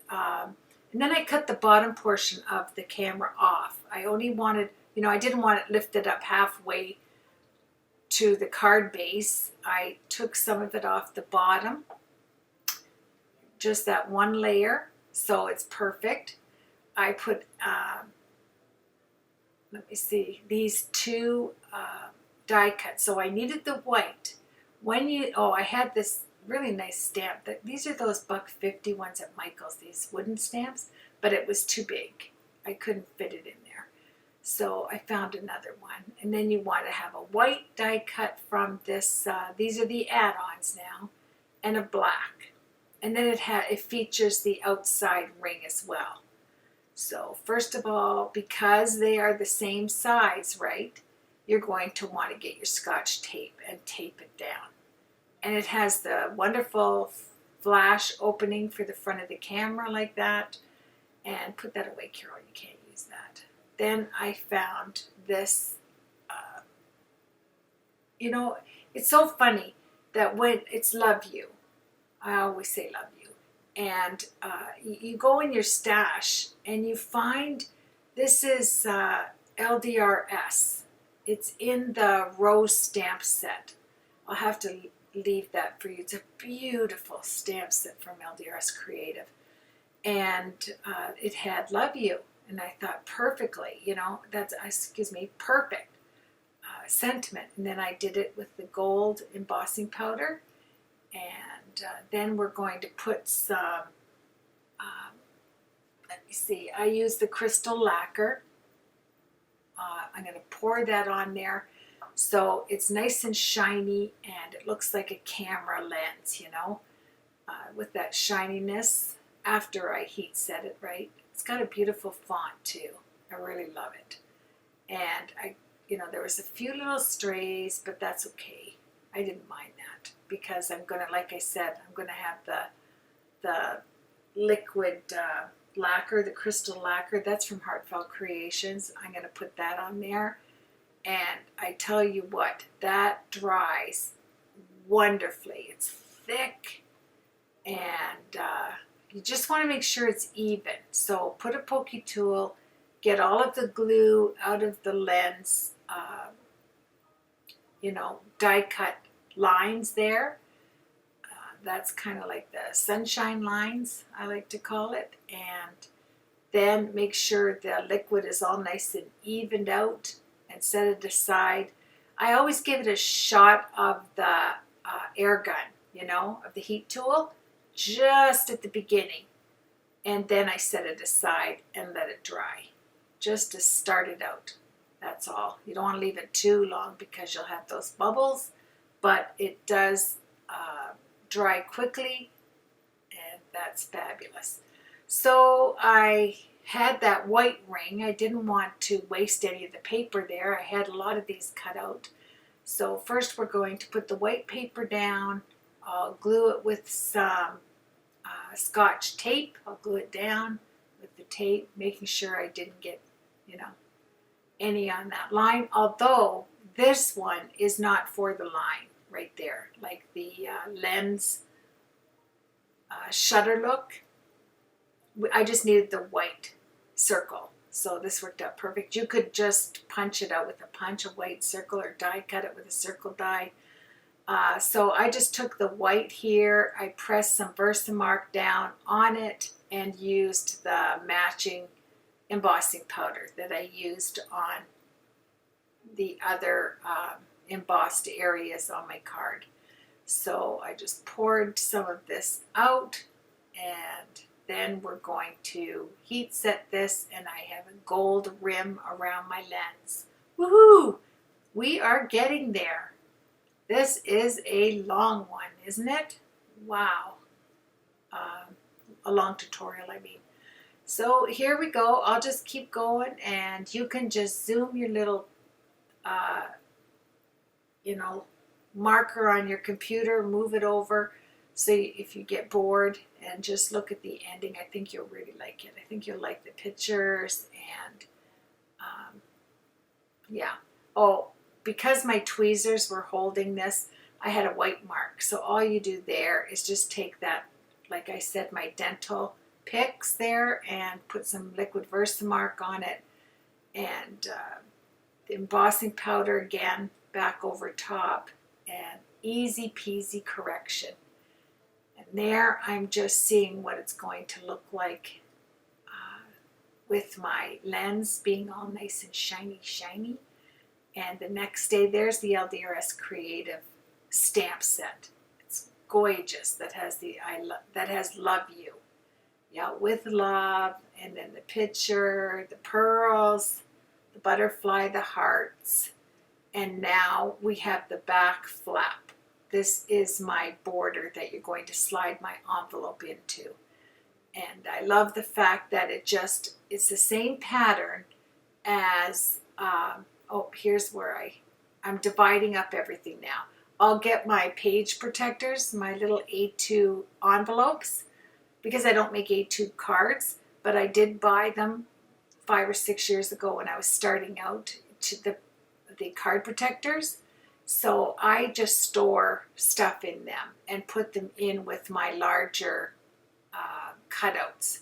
and then I cut the bottom portion of the camera off. I only wanted, you know, I didn't want it lifted up halfway to the card base. I took some of it off the bottom, just that one layer, so it's perfect. I put, let me see, these 2 die cuts. So I needed the white. When you, oh, I had this really nice stamp. These are those $1.50 ones at Michael's, these wooden stamps, but it was too big. I couldn't fit it in there. So I found another one. And then you want to have a white die cut from this, these are the add-ons now, and a black. And then it features the outside ring as well. So first of all, because they are the same size, right, you're going to want to get your Scotch tape and tape it down. And it has the wonderful flash opening for the front of the camera like that. And put that away, Carol, you can't use that. Then I found this, you know, it's so funny that when it's love you, I always say love you. And you go in your stash and you find this is LDRS. It's in the rose stamp set. I'll have to leave that for you. It's a beautiful stamp set from LDRS Creative. And it had love you. And I thought perfectly, you know, that's, excuse me, perfect sentiment. And then I did it with the gold embossing powder. And then we're going to put some, let me see, I used the crystal lacquer. I'm going to pour that on there. So it's nice and shiny, and it looks like a camera lens, with that shininess after I heat set it, right? It's got a beautiful font too. I really love it. And there was a few little strays, but that's okay. I didn't mind that because I'm gonna, like I said, I'm gonna have the liquid lacquer, the crystal lacquer. That's from Heartfelt Creations. I'm gonna put that on there, and I tell you what, that dries wonderfully. It's thick, and you just want to make sure it's even. So put a pokey tool, get all of the glue out of the lens, die cut lines there. That's kind of like the sunshine lines, I like to call it. And then make sure the liquid is all nice and evened out and set it aside. I always give it a shot of the air gun, of the heat tool, just at the beginning. And then I set it aside and let it dry, just to start it out. That's all. You don't want to leave it too long because you'll have those bubbles, but it does dry quickly, and that's fabulous. So I had that white ring. I didn't want to waste any of the paper there. I had a lot of these cut out. So first we're going to put the white paper down. I'll glue it with some Scotch tape. I'll glue it down with the tape, making sure I didn't get, any on that line. Although this one is not for the line right there, like the lens shutter look. I just needed the white circle. So this worked out perfect. You could just punch it out with a punch, a white circle, or die cut it with a circle die. So I just took the white here, I pressed some Versamark down on it, and used the matching embossing powder that I used on the other embossed areas on my card. So I just poured some of this out, and then we're going to heat set this, and I have a gold rim around my lens. Woohoo! We are getting there. This is a long one, isn't it? Wow. A long tutorial, I mean. So here we go. I'll just keep going, and you can just zoom your little, marker on your computer, move it over. So if you get bored, and just look at the ending, I think you'll really like it. I think you'll like the pictures, and yeah. Oh, because my tweezers were holding this, I had a white mark. So all you do there is just take that, like I said, my dental picks there, and put some liquid Versamark on it, and the embossing powder again back over top, and easy peasy correction. And there I'm just seeing what it's going to look like with my lens being all nice and shiny. And the next day, there's the LDRS Creative stamp set. It's gorgeous. That has Love You. Yeah, with love, and then the picture, the pearls, the butterfly, the hearts, and now we have the back flap. This is my border that you're going to slide my envelope into. And I love the fact that it's the same pattern as, here's where I'm dividing up everything now. I'll get my page protectors, my little A2 envelopes, because I don't make A2 cards, but I did buy them 5 or 6 years ago when I was starting out, to the card protectors. So I just store stuff in them and put them in with my larger cutouts.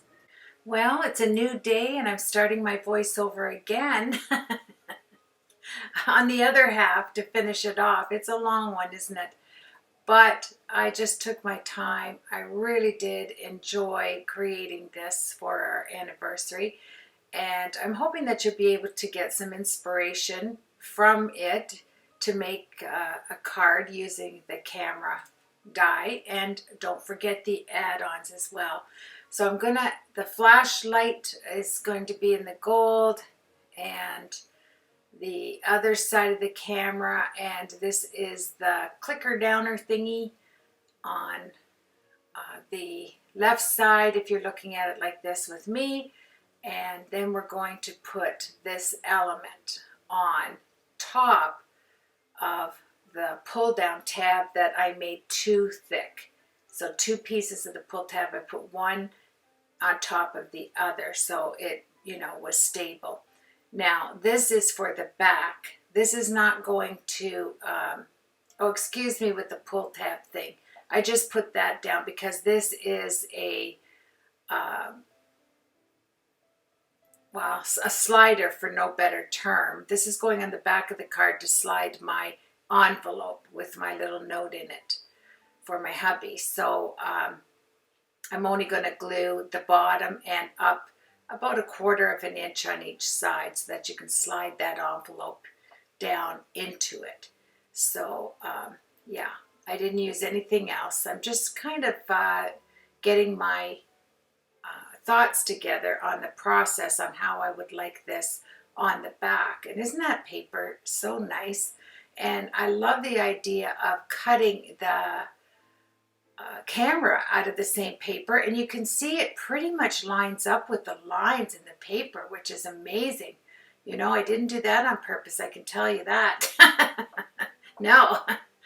Well, it's a new day, and I'm starting my voiceover again on the other half to finish it off. It's a long one, isn't it? But I just took my time. I really did enjoy creating this for our anniversary, and I'm hoping that you'll be able to get some inspiration from it to make a card using the camera die. And don't forget the add-ons as well. So the flashlight is going to be in the gold, and the other side of the camera, and this is the clicker downer thingy on the left side if you're looking at it like this with me. And then we're going to put this element on top of the pull down tab that I made too thick. So 2 pieces of the pull tab, I put one on top of the other so it, you know, was stable. Now this is for the back. This is not going to, oh excuse me with the pull tab thing. I just put that down because this is a, well, a slider for no better term. This is going on the back of the card to slide my envelope with my little note in it for my hubby. So I'm only going to glue the bottom and up about 1/4 inch on each side so that you can slide that envelope down into it. So yeah, I didn't use anything else. I'm just kind of getting my thoughts together on the process on how I would like this on the back. And isn't that paper so nice? And I love the idea of cutting the camera out of the same paper, and you can see it pretty much lines up with the lines in the paper, which is amazing. You know, I didn't do that on purpose, I can tell you that. No,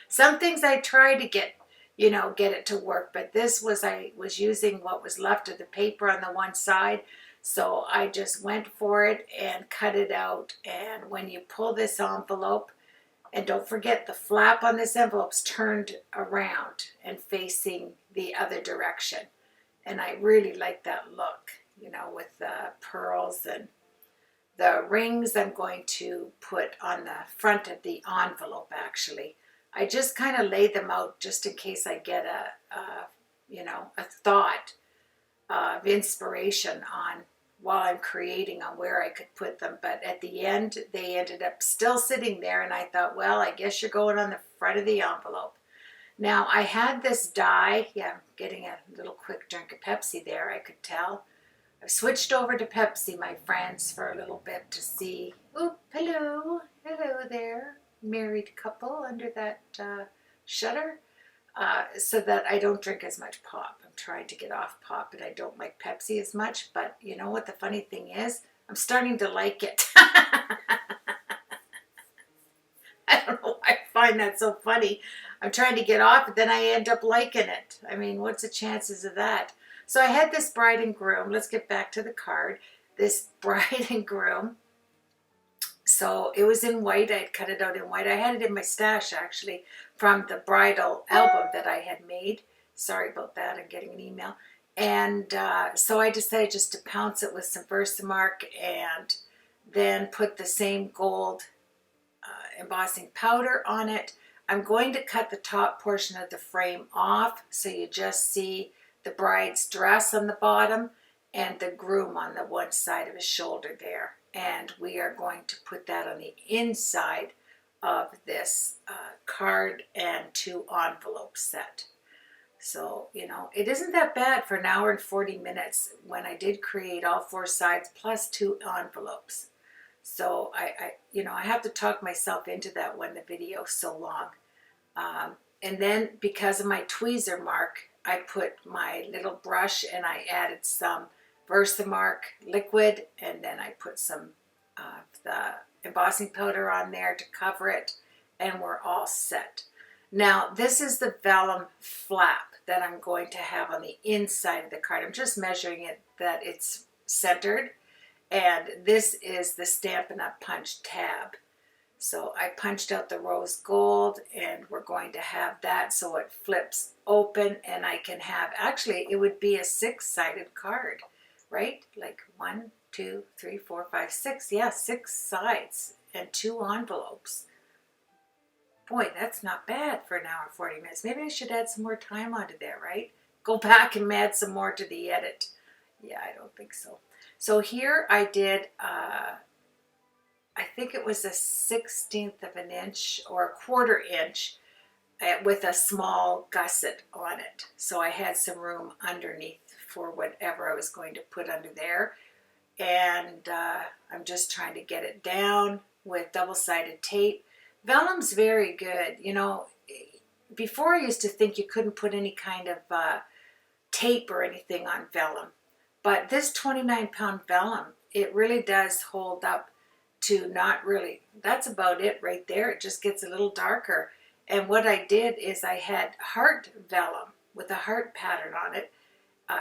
some things I try to get, you know, get it to work, but this was, I was using what was left of the paper on the one side, so I just went for it and cut it out. And when you pull this envelope, and don't forget the flap on this envelope's turned around and facing the other direction, and I really like that look, you know, with the pearls. And the rings I'm going to put on the front of the envelope. Actually, I just kind of lay them out just in case I get a you know, a thought of inspiration on while I'm creating on where I could put them. But at the end, they ended up still sitting there, and I thought, well, I guess you're going on the front of the envelope. Now, I had this die. Yeah, I'm getting a little quick drink of Pepsi there, I could tell. I've switched over to Pepsi, my friends, for a little bit to see. Oh, hello. Hello there, married couple under that shutter. So that I don't drink as much pop. I'm trying to get off pop, and I don't like Pepsi as much. But you know what the funny thing is? I'm starting to like it. I don't know why I find that so funny. I'm trying to get off, but then I end up liking it. I mean, what's the chances of that? So I had this bride and groom. Let's get back to the card. This bride and groom. So it was in white. I had cut it out in white. I had it in my stash, actually, from the bridal album that I had made. Sorry about that. I'm getting an email. And so I decided just to pounce it with some Versamark and then put the same gold embossing powder on it. I'm going to cut the top portion of the frame off so you just see the bride's dress on the bottom and the groom on the one side of his shoulder there. And we are going to put that on the inside of this card and 2 envelope set. So, you know, it isn't that bad for 1 hour and 40 minutes when I did create all 4 sides plus 2 envelopes. So I you know, I have to talk myself into that when the video is so long. And then because of my tweezer mark, I put my little brush and I added some Versamark liquid, and then I put some of the embossing powder on there to cover it, and we're all set. Now this is the vellum flap that I'm going to have on the inside of the card. I'm just measuring it that it's centered, and this is the Stampin' Up! Punch tab. So I punched out the rose gold, and we're going to have that so it flips open, and I can have, actually it would be a 6-sided card, right? Like 1, 2, 3, 4, 5, 6. Yeah, 6 sides and 2 envelopes. Boy, that's not bad for 1 hour 40 minutes. Maybe I should add some more time onto there, right? Go back and add some more to the edit. Yeah, I don't think so. So here I did, I think it was a 1/16 of an inch or 1/4 inch with a small gusset on it. So I had some room underneath for whatever I was going to put under there. And I'm just trying to get it down with double-sided tape. Vellum's very good. You know, before I used to think you couldn't put any kind of tape or anything on vellum, but this 29-pound vellum, it really does hold up to not really. That's about it right there. It just gets a little darker. And what I did is I had heart vellum with a heart pattern on it,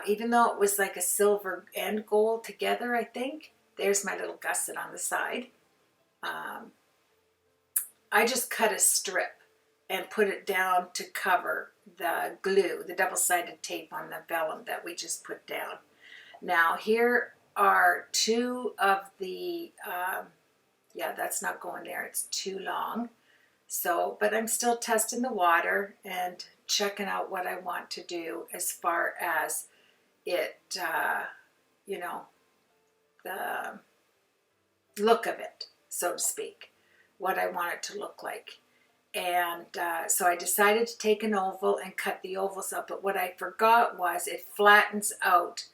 even though it was like a silver and gold together, I think. There's my little gusset on the side. I just cut a strip and put it down to cover the glue, the double-sided tape on the vellum that we just put down. Now here are two of the, yeah, that's not going there, it's too long. So, but I'm still testing the water and checking out what I want to do as far as it, you know, the look of it, so to speak, what I want it to look like. And so I decided to take an oval and cut the ovals up, but what I forgot was it flattens out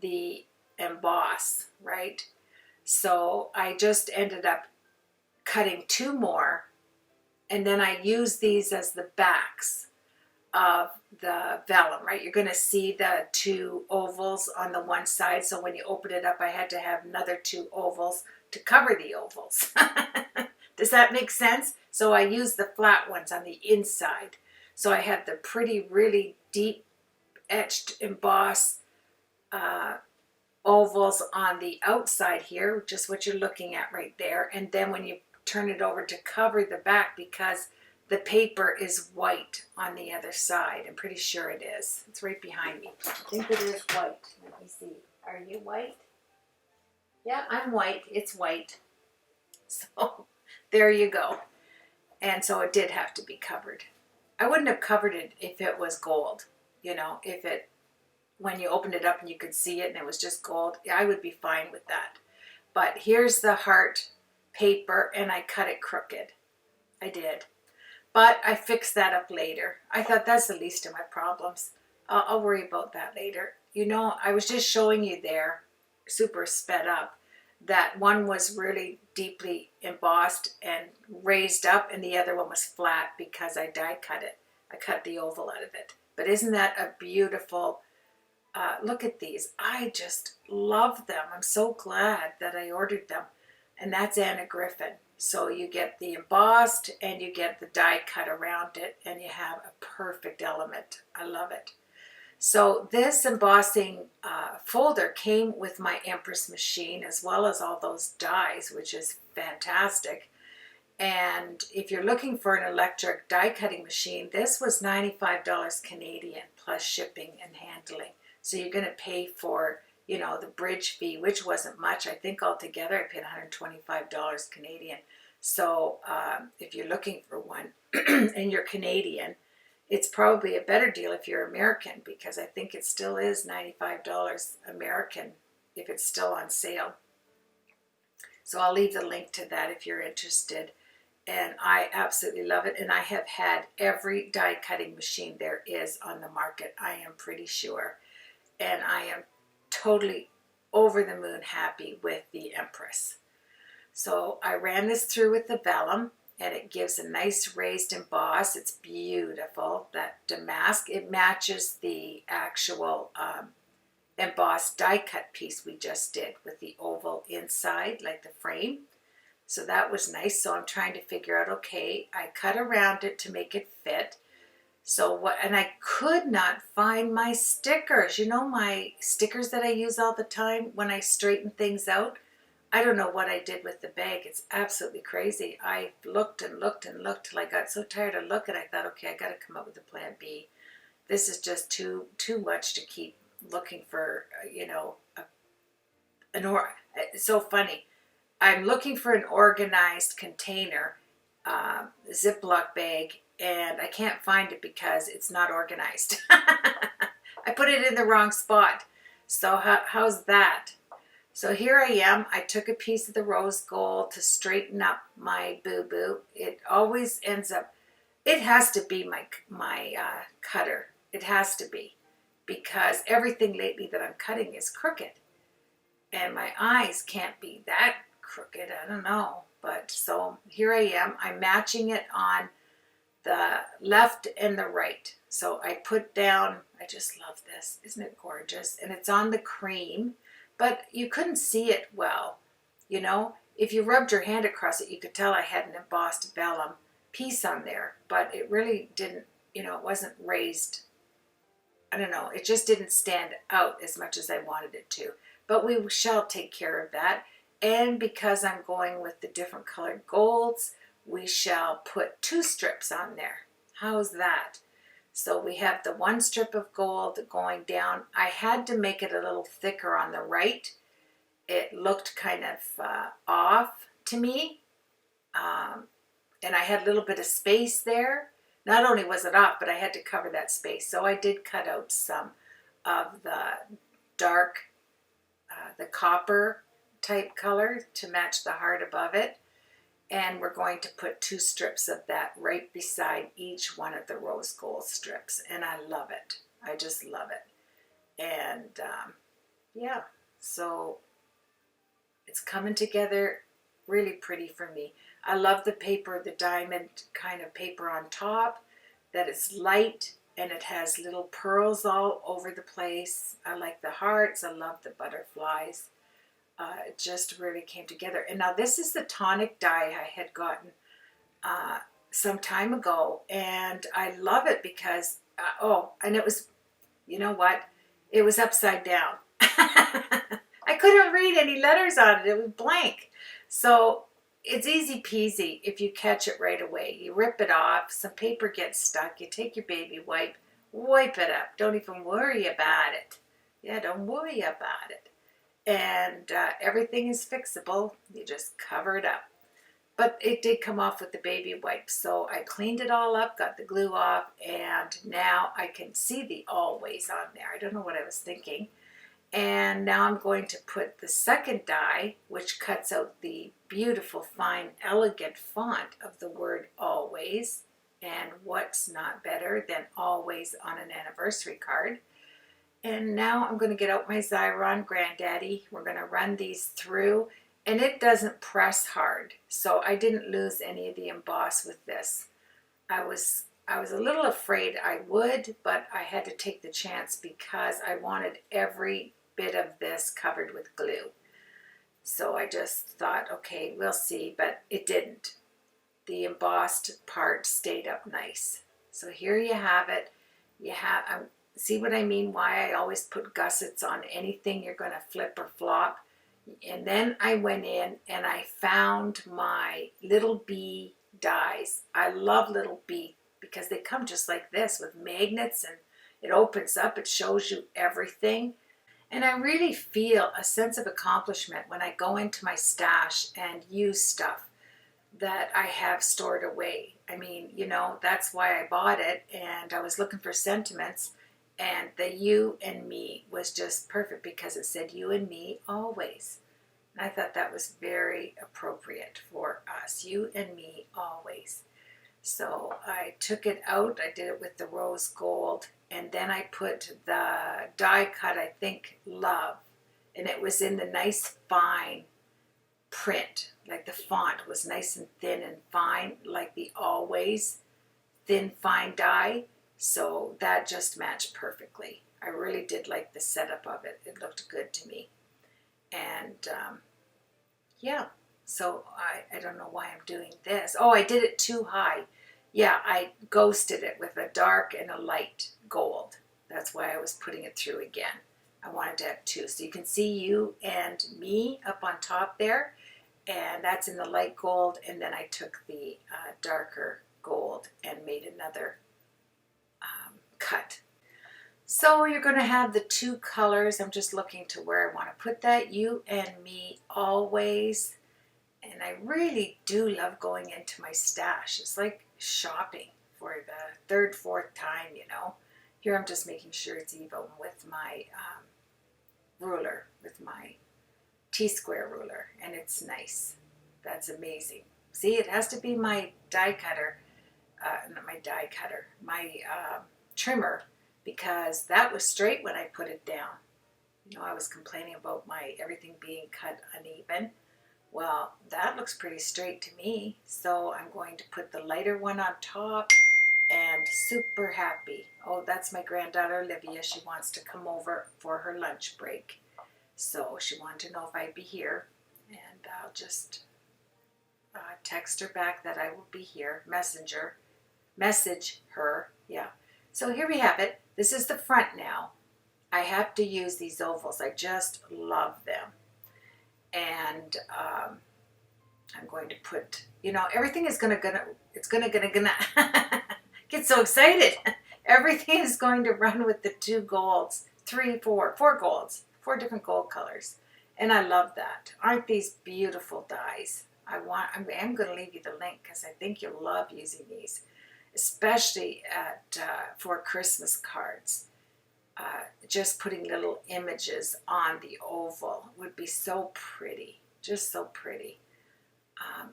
the emboss, right? So I just ended up cutting two more, and then I use these as the backs of the vellum, right? You're going to see the two ovals on the one side, so when you open it up, I had to have another two ovals to cover the ovals. Does that make sense? So I use the flat ones on the inside. So I have the pretty, really deep etched emboss ovals on the outside here, just what you're looking at right there. And then when you turn it over to cover the back, because the paper is white on the other side. I'm pretty sure it is. It's right behind me. I think it is white. Let me see. Are you white? Yeah, I'm white. It's white. So there you go. And so it did have to be covered. I wouldn't have covered it if it was gold. You know, if it, when you opened it up and you could see it and it was just gold, I would be fine with that. But here's the heart paper, and I cut it crooked. I did. But I fixed that up later. I thought that's the least of my problems. I'll worry about that later. You know, I was just showing you there, super sped up, that one was really deeply embossed and raised up, and the other one was flat because I die cut it. I cut the oval out of it. But isn't that a beautiful, look at these. I just love them. I'm so glad that I ordered them. And that's Anna Griffin. So you get the embossed and you get the die cut around it, and you have a perfect element. I love it. So this embossing folder came with my Empress machine, as well as all those dies, which is fantastic. And if you're looking for an electric die cutting machine, this was $95 Canadian plus shipping and handling. So you're going to pay for, you know, the bridge fee, which wasn't much. I think altogether I paid $125 Canadian. So if you're looking for one and you're Canadian, it's probably a better deal if you're American, because I think it still is $95 American if it's still on sale. So I'll leave the link to that if you're interested. And I absolutely love it. And I have had every die cutting machine there is on the market, I am pretty sure. And I am totally over the moon happy with the Empress. So I ran this through with the vellum, and it gives a nice raised emboss. It's beautiful, that damask. It matches the actual embossed die cut piece we just did with the oval inside, like the frame. So that was nice. So I'm trying to figure out, okay, I cut around it to make it fit. So what, and I could not find my stickers. You know, my stickers that I use all the time when I straighten things out. I don't know what I did with the bag. It's absolutely crazy. I looked and looked and looked till I got so tired of looking. I thought, okay, I got to come up with a plan B. This is just too much to keep looking for, you know, it's so funny. I'm looking for an organized container, Ziploc bag, and I can't find it because it's not organized. I put it in the wrong spot. So how's that? So here I am. I took a piece of the rose gold to straighten up my boo-boo. It always ends up, it has to be my cutter. It has to be, because everything lately that I'm cutting is crooked. And my eyes can't be that crooked, I don't know. But so here I am. I'm matching it on the left and the right. So I put down, I just love this. Isn't it gorgeous? And it's on the cream, but you couldn't see it well. You know, if you rubbed your hand across it, you could tell I had an embossed vellum piece on there, but it really didn't, you know, it wasn't raised. I don't know, it just didn't stand out as much as I wanted it to. But we shall take care of that. And because I'm going with the different colored golds, we shall put 2 strips on there. How's that? So we have the 1 strip of gold going down. I had to make it a little thicker on the right. It looked kind of off to me. And I had a little bit of space there. Not only was it off, but I had to cover that space. So I did cut out some of the dark, the copper type color to match the heart above it. And we're going to put 2 strips of that right beside each one of the rose gold strips. And I love it. I just love it. And yeah, so it's coming together really pretty for me. I love the paper, the diamond kind of paper on top, that it's light and it has little pearls all over the place. I like the hearts. I love the butterflies. It just really came together. And now this is the tonic dye I had gotten some time ago, and I love it because, oh, and it was, you know what? It was upside down. I couldn't read any letters on it. It was blank. So it's easy peasy if you catch it right away. You rip it off, some paper gets stuck, you take your baby wipe, wipe it up. Don't even worry about it. Yeah, don't worry about it. And everything is fixable. You just cover it up. But it did come off with the baby wipes. So I cleaned it all up, got the glue off, and now I can see the always on there. I don't know what I was thinking. And now I'm going to put the second die, which cuts out the beautiful, fine, elegant font of the word always. And what's not better than always on an anniversary card. And now I'm going to get out my Xyron Granddaddy. We're going to run these through, and it doesn't press hard. So I didn't lose any of the emboss with this. I was a little afraid I would, but I had to take the chance because I wanted every bit of this covered with glue. So I just thought, okay, we'll see, but it didn't. The embossed part stayed up nice. So here you have it. You have, see what I mean? Why I always put gussets on anything you're going to flip or flop. And then I went in and I found my little bee dies. I love little bee because they come just like this with magnets, and it opens up. It shows you everything. And I really feel a sense of accomplishment when I go into my stash and use stuff that I have stored away. I mean, you know, that's why I bought it, and I was looking for sentiments. And the you and me was just perfect because it said you and me always. And I thought that was very appropriate for us. You and me always. So I took it out. I did it with the rose gold. And then I put the die cut, I think, Love. And it was in the nice fine print. Like the font was nice and thin and fine, like the always thin fine die. So that just matched perfectly. I really did like the setup of it. It looked good to me. And yeah, so I don't know why I'm doing this. Oh, I did it too high. Yeah, I ghosted it with a dark and a light gold. That's why I was putting it through again. I wanted to have 2. So you can see you and me up on top there. And that's in the light gold. And then I took the darker gold and made another cut. So you're going to have the 2 colors. I'm just looking to where I want to put that. You and me always. And I really do love going into my stash. It's like shopping for the 3rd, 4th time, you know. Here I'm just making sure it's even with my ruler, with my T-square ruler. And it's nice. That's amazing. See, it has to be my die cutter. Not my die cutter. My trimmer, because that was straight when I put it down. You know, I was complaining about my everything being cut uneven. Well, that looks pretty straight to me. So I'm going to put the lighter one on top and super happy. Oh, that's my granddaughter Olivia. She wants to come over for her lunch break. So she wanted to know if I'd be here. And I'll just text her back that I will be here. Message her. Yeah. So here we have it. This is the front now. I have to use these ovals. I just love them. And I'm going to put, you know, everything is gonna get so excited. Everything is going to run with the 2 golds, 3, 4 golds, 4 different gold colors. And I love that. Aren't these beautiful dies? I'm going to leave you the link because I think you'll love using these, especially for Christmas cards. Just putting little images on the oval would be so pretty, just so pretty.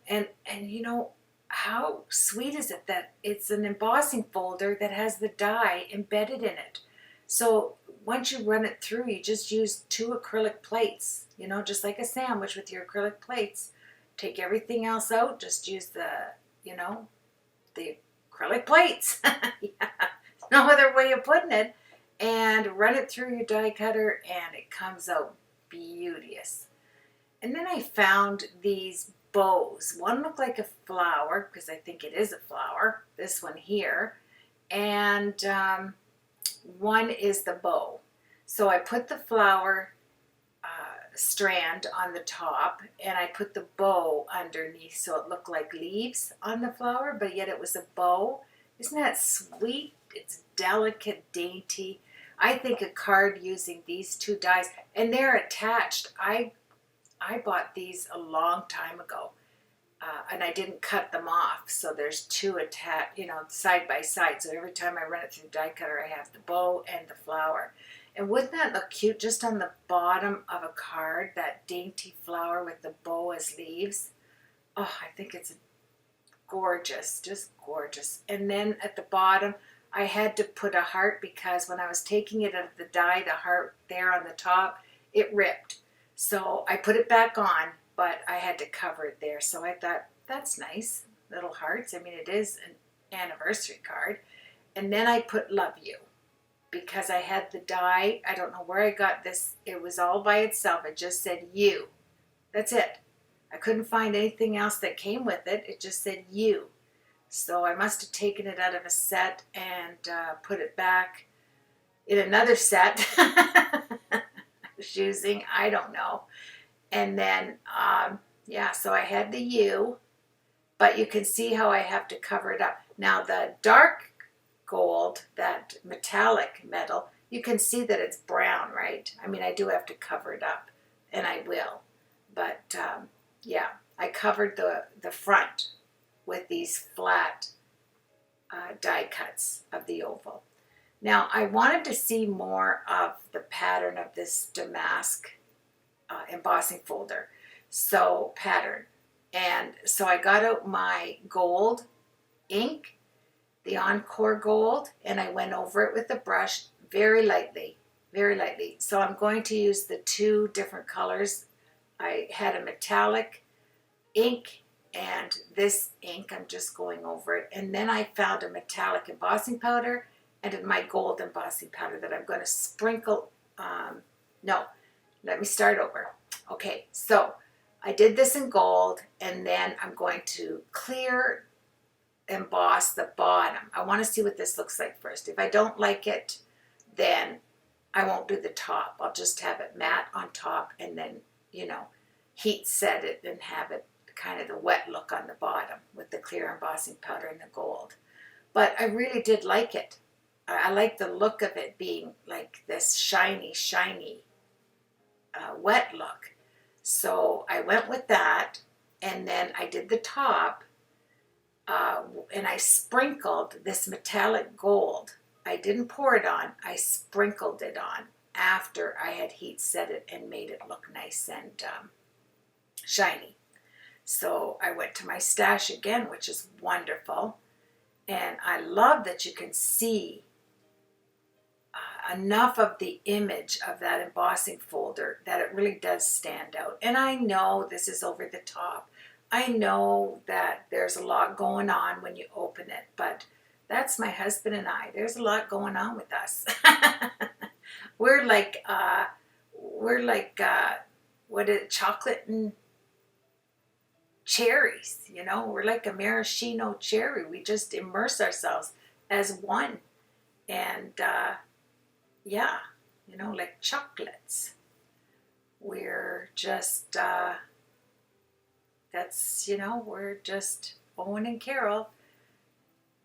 And you know, how sweet is it that it's an embossing folder that has the die embedded in it. So once you run it through, you just use 2 acrylic plates, you know, just like a sandwich with your acrylic plates. Take everything else out, just use the, you know, the acrylic plates. Yeah, no other way of putting it. And run it through your die cutter and it comes out beauteous. And then I found these bows. One looked like a flower because I think it is a flower, this one here, and one is the bow. So I put the flower strand on the top and I put the bow underneath so it looked like leaves on the flower, but yet it was a bow. Isn't that sweet? It's delicate, dainty. I think a card using these 2 dies, and they're attached. I bought these a long time ago, and I didn't cut them off, so there's 2 attached, you know, side by side. So every time I run it through the die cutter, I have the bow and the flower. And wouldn't that look cute just on the bottom of a card, that dainty flower with the bow as leaves? Oh, I think it's gorgeous, just gorgeous. And then at the bottom, I had to put a heart because when I was taking it out of the die, the heart there on the top, it ripped. So I put it back on, but I had to cover it there. So I thought, that's nice, little hearts. I mean, it is an anniversary card. And then I put love you because I had the die. I don't know where I got this. It was all by itself. It just said you. That's it. I couldn't find anything else that came with it. It just said you. So I must have taken it out of a set and put it back in another set I was using. I don't know. And then, yeah, so I had the U, but you can see how I have to cover it up. Now the dark gold, that metallic metal, you can see that it's brown, right? I mean, I do have to cover it up, and I will. But, yeah, I covered the front with these flat die cuts of the oval. Now I wanted to see more of the pattern of this damask embossing folder, so pattern. And so I got out my gold ink, the Encore Gold, and I went over it with a brush very lightly, very lightly. So I'm going to use the 2 different colors. I had a metallic ink and this ink, I'm just going over it. And then I found a metallic embossing powder and my gold embossing powder that I'm going to sprinkle. No, let me start over. Okay, so I did this in gold, and then I'm going to clear emboss the bottom. I want to see what this looks like first. If I don't like it, then I won't do the top. I'll just have it matte on top and then, you know, heat set it and have it kind of the wet look on the bottom with the clear embossing powder and the gold. But I really did like it. I like the look of it being like this shiny wet look. So I went with that, and then I did the top, and I sprinkled this metallic gold. I didn't pour it on, I sprinkled it on after I had heat set it and made it look nice and shiny. So I went to my stash again, which is wonderful. And I love that you can see enough of the image of that embossing folder that it really does stand out. And I know this is over the top. I know that there's a lot going on when you open it, but that's my husband and I. There's a lot going on with us. we're like, what is it, chocolate and cherries, you know? We're like a maraschino cherry. We just immerse ourselves as one. And yeah, you know, like chocolates. We're just, that's, you know, we're just Owen and Carol.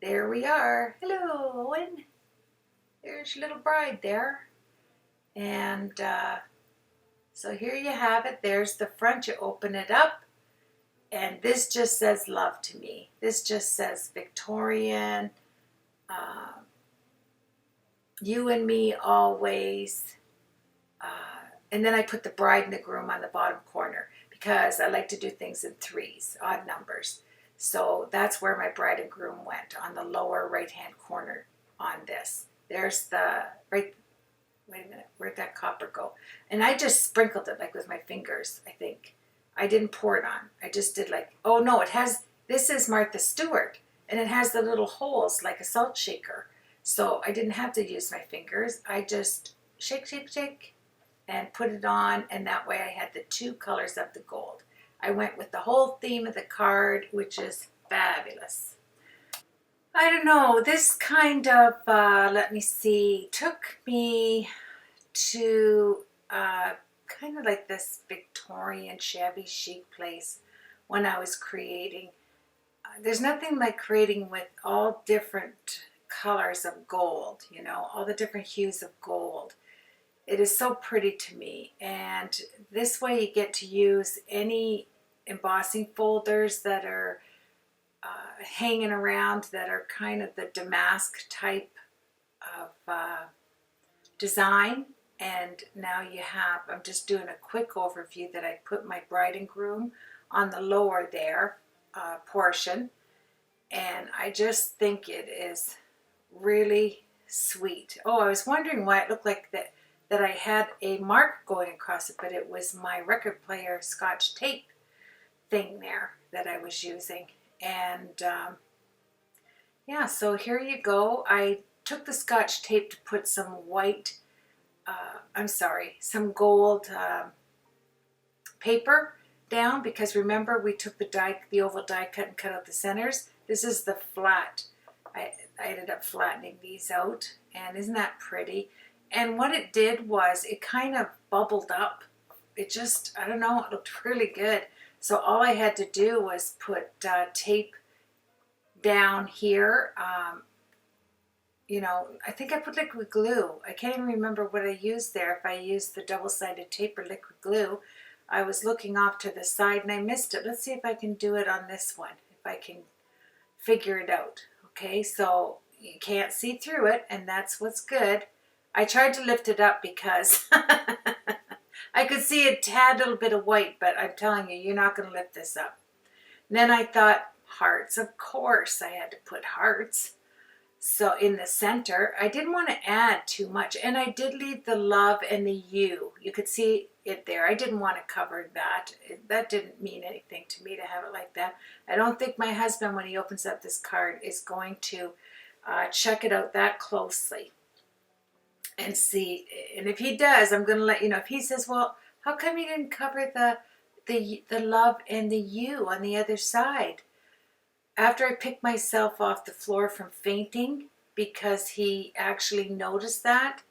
There we are. Hello, Owen. There's your little bride there. And so here you have it. There's the front. You open it up. And this just says love to me. This just says Victorian. You and me always. And then I put the bride and the groom on the bottom corner because I like to do things in threes, odd numbers. So that's where my bride and groom went, on the lower right-hand corner on this. There's the, right, wait a minute, where'd that copper go? And I just sprinkled it like with my fingers, I think. I didn't pour it on. I just did like, oh no, it has, this is Martha Stewart, and it has the little holes like a salt shaker. So I didn't have to use my fingers. I just shake, shake, shake, and put it on, and that way I had the two colors of the gold. I went with the whole theme of the card, which is fabulous. I don't know, this kind of, let me see, took me to kind of like this Victorian shabby chic place when I was creating. There's nothing like creating with all different colors of gold, you know, all the different hues of gold. It is so pretty to me, and this way you get to use any embossing folders that are hanging around that are kind of the damask type of design. And now you have, I'm just doing a quick overview that I put my bride and groom on the lower there portion, and I just think it is really sweet. Oh, I was wondering why it looked like that I had a mark going across it, but it was my record player Scotch tape thing there that I was using. And yeah, so here you go. I took the Scotch tape to put some white, some gold paper down, because remember we took the oval die cut and cut out the centers. This is the flat. I ended up flattening these out, and isn't that pretty? And what it did was it kind of bubbled up. It just, I don't know, it looked really good. So all I had to do was put tape down here. You know, I think I put liquid glue. I can't even remember what I used there, if I used the double-sided tape or liquid glue. I was looking off to the side and I missed it. Let's see if I can do it on this one, if I can figure it out. Okay, so you can't see through it, and that's what's good. I tried to lift it up because I could see it had a little bit of white, but I'm telling you, you're not going to lift this up. And then I thought, hearts, of course I had to put hearts. So in the center, I didn't want to add too much, and I did leave the love and the U. You could see it there. I didn't want to cover that. That didn't mean anything to me to have it like that. I don't think my husband, when he opens up this card, is going to check it out that closely and see. And if he does, I'm going to let you know. If he says, well, how come you didn't cover the love and the U on the other side? After I picked myself off the floor from fainting, because he actually noticed that,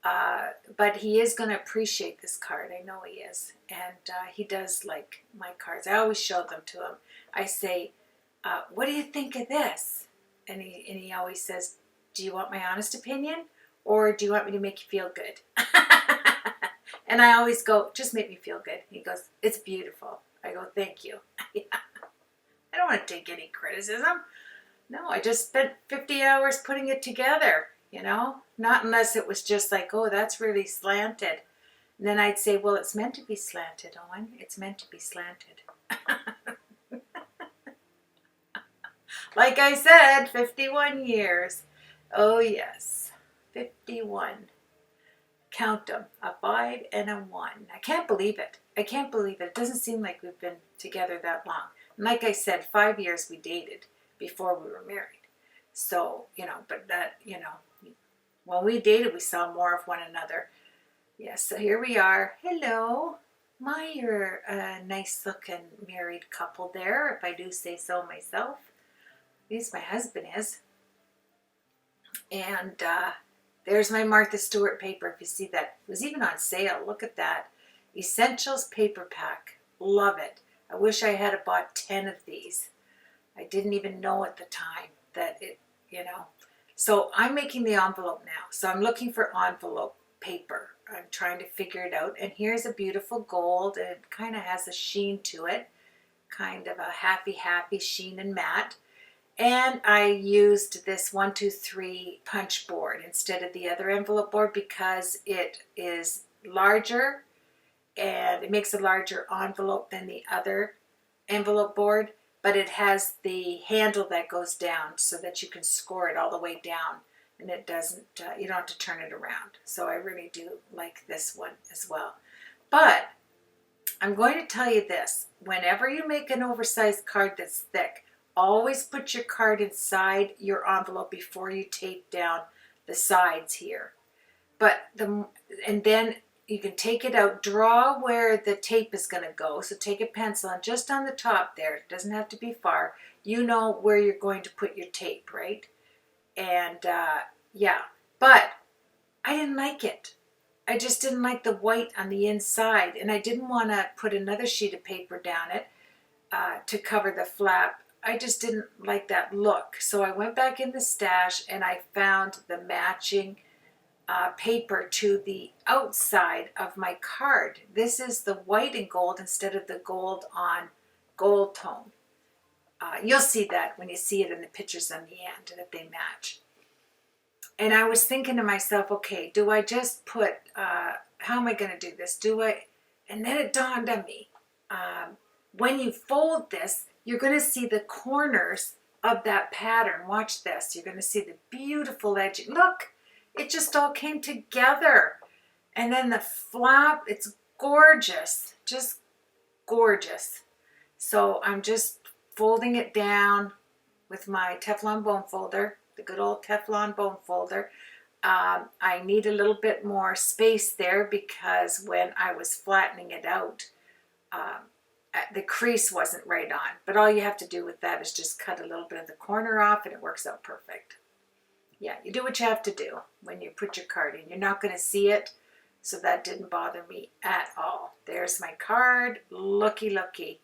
but he is going to appreciate this card. I know he is, and he does like my cards. I always show them to him. I say, what do you think of this? And he always says, do you want my honest opinion, or do you want me to make you feel good? And I always go, just make me feel good. He goes, it's beautiful. I go, thank you. Yeah. I don't want to take any criticism. No, I just spent 50 hours putting it together, you know? Not unless it was just like, oh, that's really slanted. And then I'd say, well, it's meant to be slanted, Owen. It's meant to be slanted. Like I said, 51 years. Oh, yes. 51. Count them, a 5 and a 1. I can't believe it. I can't believe it. It doesn't seem like we've been together that long. And like I said, 5 years we dated before we were married. So, you know, but that, you know, when we dated, we saw more of one another. Yes, so here we are. Hello. My, you're a nice looking married couple there, if I do say so myself. At least my husband is. And there's my Martha Stewart paper, if you see that. It was even on sale. Look at that. Essentials paper pack. Love it. I wish I had bought 10 of these. I didn't even know at the time that it, you know. So I'm making the envelope now. So I'm looking for envelope paper. I'm trying to figure it out. And here's a beautiful gold. And it kind of has a sheen to it. Kind of a happy sheen and matte. And I used this 1, 2, 3 punch board instead of the other envelope board because it is larger and it makes a larger envelope than the other envelope board, but it has the handle that goes down so that you can score it all the way down and it doesn't, you don't have to turn it around. So I really do like this one as well. But I'm going to tell you this, whenever you make an oversized card that's thick, always put your card inside your envelope before you tape down the sides here. And then you can take it out, draw where the tape is going to go. So take a pencil and just on the top there, it doesn't have to be far, you know where you're going to put your tape, right? And yeah, but I didn't like it. I just didn't like the white on the inside, and I didn't want to put another sheet of paper down it to cover the flap. I just didn't like that look. So I went back in the stash and I found the matching paper to the outside of my card. This is the white and gold instead of the gold on gold tone. You'll see that when you see it in the pictures on the end, that they match. And I was thinking to myself, okay, do I just put, how am I going to do this? And then it dawned on me, when you fold this, you're going to see the corners of that pattern. Watch this. You're going to see the beautiful edge. Look, it just all came together. And then the flap, it's gorgeous, just gorgeous. So I'm just folding it down with my Teflon bone folder, the good old Teflon bone folder. I need a little bit more space there because when I was flattening it out, the crease wasn't right on. But all you have to do with that is just cut a little bit of the corner off and it works out perfect. Yeah, you do what you have to do when you put your card in. You're not going to see it, so that didn't bother me at all. There's my card. Looky, looky.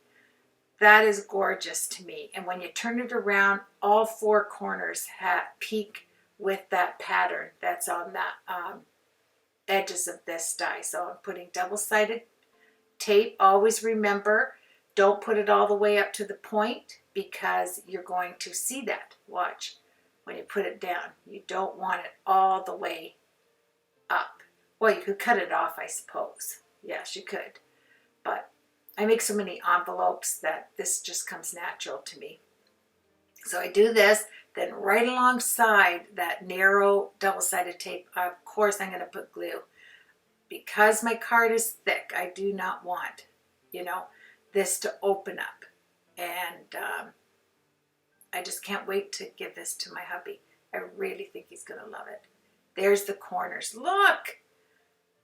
That is gorgeous to me. And when you turn it around, all 4 corners peak with that pattern that's on the edges of this die. So I'm putting double-sided tape. Always remember, don't put it all the way up to the point because you're going to see that. Watch. When you put it down, you don't want it all the way up. Well, you could cut it off, I suppose. Yes, you could. But I make so many envelopes that this just comes natural to me. So I do this, then right alongside that narrow double-sided tape, of course I'm going to put glue. Because my card is thick, I do not want, you know, this to open up. And I just can't wait to give this to my hubby. I really think he's going to love it. There's the corners. Look!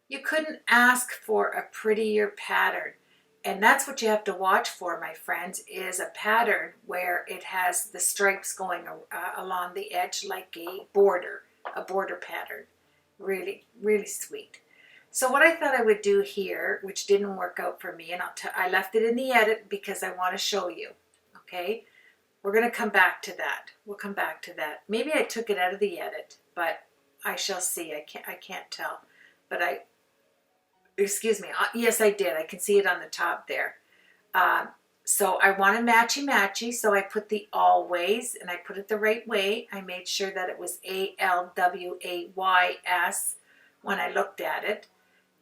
You couldn't ask for a prettier pattern. And that's what you have to watch for, my friends, is a pattern where it has the stripes going along the edge like a border pattern. Really, really sweet. So what I thought I would do here, which didn't work out for me, and I left it in the edit because I want to show you, okay? We're going to come back to that. We'll come back to that. Maybe I took it out of the edit, but I shall see. I can't tell. But excuse me. Yes, I did. I can see it on the top there. So I want a matchy-matchy, so I put the always, and I put it the right way. I made sure that it was ALWAYS when I looked at it.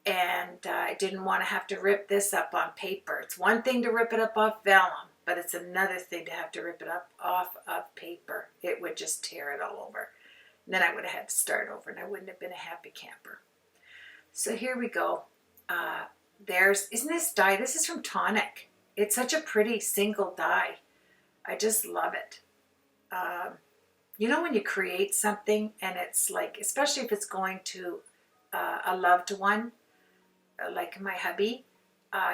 And I didn't want to have to rip this up on paper. It's one thing to rip it up off vellum, but it's another thing to have to rip it up off of paper. It would just tear it all over. And then I would have had to start over, and I wouldn't have been a happy camper. So here we go. Isn't this die? This is from Tonic. It's such a pretty single die. I just love it. You know when you create something and it's like, especially if it's going to a loved one, like my hubby,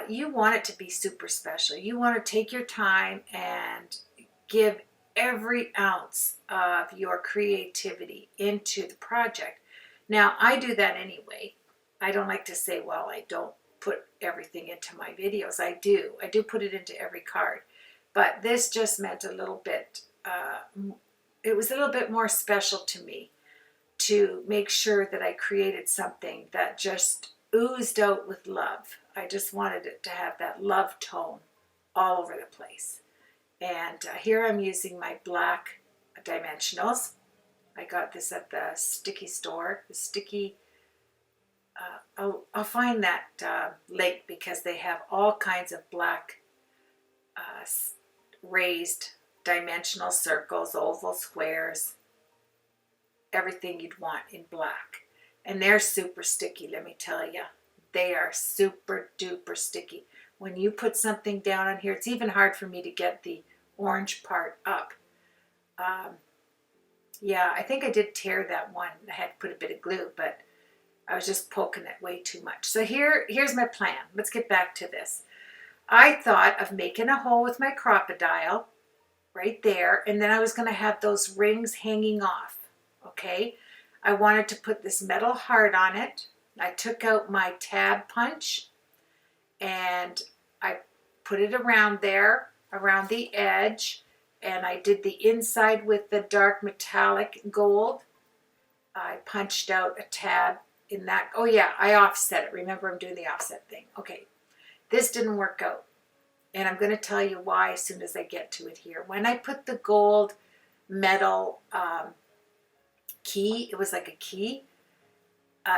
you want it to be super special. You want to take your time and give every ounce of your creativity into the project. Now, I do that anyway. I don't like to say, well, I don't put everything into my videos. I do put it into every card. But this just meant a little bit, it was a little bit more special to me to make sure that I created something that just oozed out with love. I just wanted it to have that love tone all over the place. And here I'm using my black dimensionals. I got this at the sticky store, the sticky. I'll find that link because they have all kinds of black raised dimensional circles, oval squares, everything you'd want in black. And they're super sticky, let me tell you. They are super duper sticky. When you put something down on here, it's even hard for me to get the orange part up. Yeah, I think I did tear that one. I had to put a bit of glue, but I was just poking it way too much. So here's my plan. Let's get back to this. I thought of making a hole with my crocodile right there, and then I was going to have those rings hanging off, okay? I wanted to put this metal heart on it. I took out my tab punch, and I put it around there, around the edge, and I did the inside with the dark metallic gold. I punched out a tab in that. Oh yeah, I offset it. Remember, I'm doing the offset thing. Okay, this didn't work out. And I'm going to tell you why as soon as I get to it here. When I put the gold metal key, it was like a key,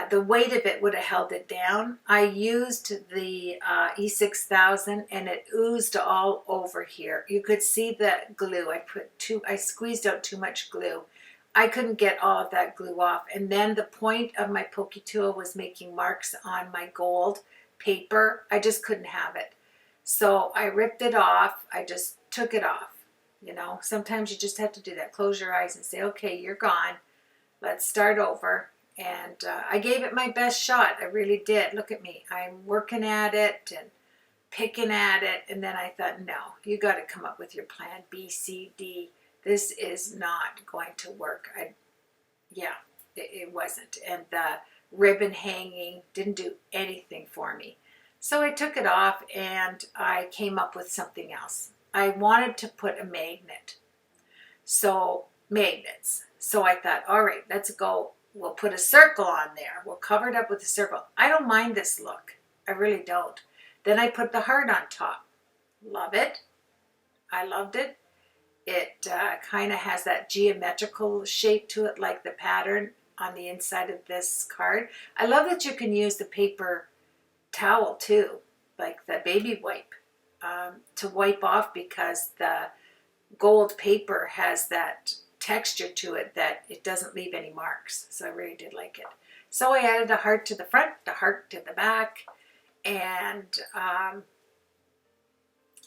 the weight of it would have held it down. I used the E6000 and it oozed all over here. You could see the glue. I squeezed out too much glue. I couldn't get all of that glue off. And then the point of my pokey tool was making marks on my gold paper. I just couldn't have it. So I ripped it off. I just took it off. You know, sometimes you just have to do that. Close your eyes and say, okay, you're gone. Let's start over. And I gave it my best shot. I really did. Look at me. I'm working at it and picking at it. And then I thought, no, you got to come up with your plan B, C, D. This is not going to work. It wasn't. And the ribbon hanging didn't do anything for me. So I took it off and I came up with something else. I wanted to put a magnet. So magnets. So I thought, all right, let's go. We'll put a circle on there. We'll cover it up with a circle. I don't mind this look. I really don't. Then I put the heart on top. Love it. I loved it. It kind of has that geometrical shape to it, like the pattern on the inside of this card. I love that you can use the paper towel too, like the baby wipe, to wipe off, because the gold paper has that texture to it that it doesn't leave any marks. So I really did like it. So I added a heart to the front, the heart to the back, and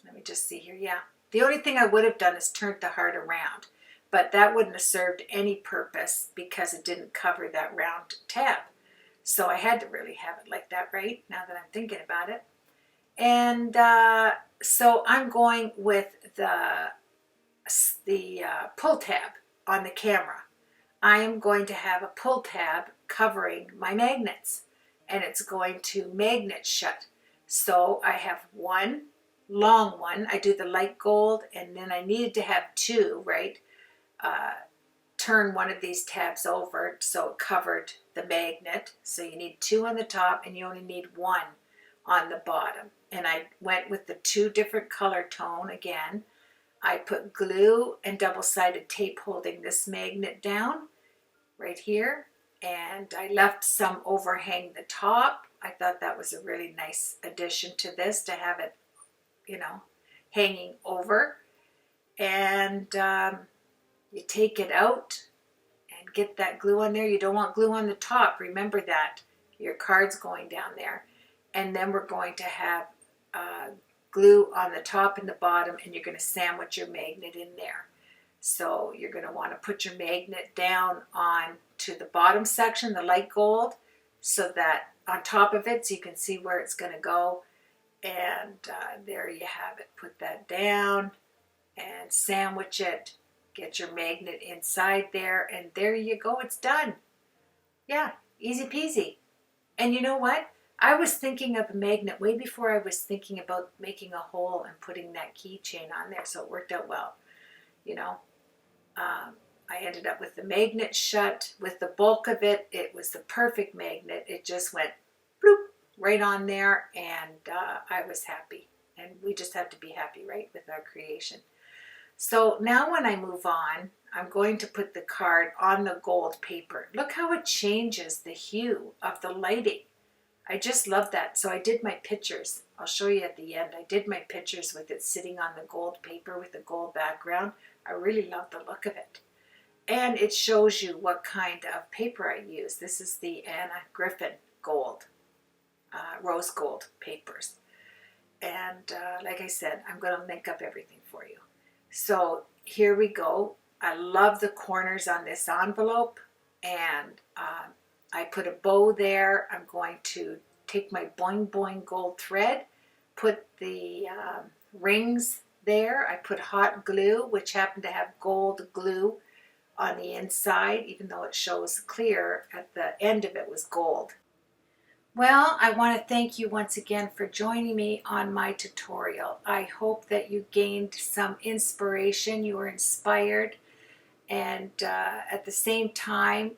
let me just see here. Yeah, the only thing I would have done is turned the heart around, but that wouldn't have served any purpose because it didn't cover that round tab. So I had to really have it like that, right? Now that I'm thinking about it. And so I'm going with the pull tab on the camera. I am going to have a pull tab covering my magnets, and it's going to magnet shut. So I have one long one. I do the light gold, and then I needed to have two, right? Turn one of these tabs over so it covered the magnet. So you need two on the top and you only need one on the bottom. And I went with the two different color tone again. I put glue and double-sided tape holding this magnet down right here. And I left some overhang the top. I thought that was a really nice addition to this, to have it, you know, hanging over. And you take it out and get that glue on there. You don't want glue on the top. Remember that. your card's going down there. And then we're going to have glue on the top and the bottom, and you're going to sandwich your magnet in there. So you're going to want to put your magnet down on to the bottom section, the light gold, so that on top of it, so you can see where it's going to go. And there you have it. Put that down and sandwich it. Get your magnet inside there, and there you go. It's done. Yeah, easy peasy. And you know what? I was thinking of a magnet way before I was thinking about making a hole and putting that keychain on there, so it worked out well. You know, I ended up with the magnet shut. With the bulk of it, it was the perfect magnet. It just went bloop right on there, and I was happy. And we just have to be happy, right, with our creation. So now when I move on, I'm going to put the card on the gold paper. Look how it changes the hue of the lighting. I just love that. So I did my pictures. I'll show you at the end. I did my pictures with it sitting on the gold paper with the gold background. I really love the look of it. And it shows you what kind of paper I use. This is the Anna Griffin gold, rose gold papers. And like I said, I'm going to link up everything for you. So here we go. I love the corners on this envelope, and I put a bow there. I'm going to take my boing boing gold thread, put the rings there. I put hot glue, which happened to have gold glue on the inside, even though it shows clear. At the end of it was gold. Well, I want to thank you once again for joining me on my tutorial. I hope that you gained some inspiration, you were inspired, and at the same time,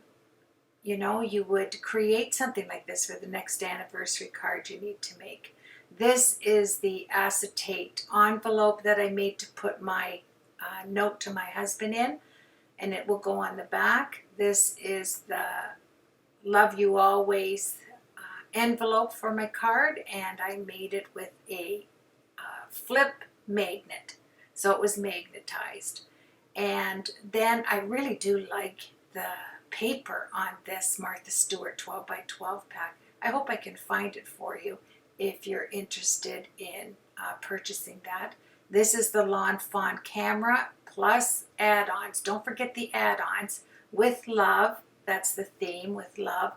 you know, you would create something like this for the next anniversary card you need to make. This is the acetate envelope that I made to put my note to my husband in, and it will go on the back. This is the Love You Always envelope for my card, and I made it with a flip magnet, so it was magnetized. And then I really do like the paper on this Martha Stewart 12 by 12 pack. I hope I can find it for you if you're interested in purchasing that. This is the Lawn Fawn Camera plus add-ons. Don't forget the add-ons. With love, that's the theme, with love.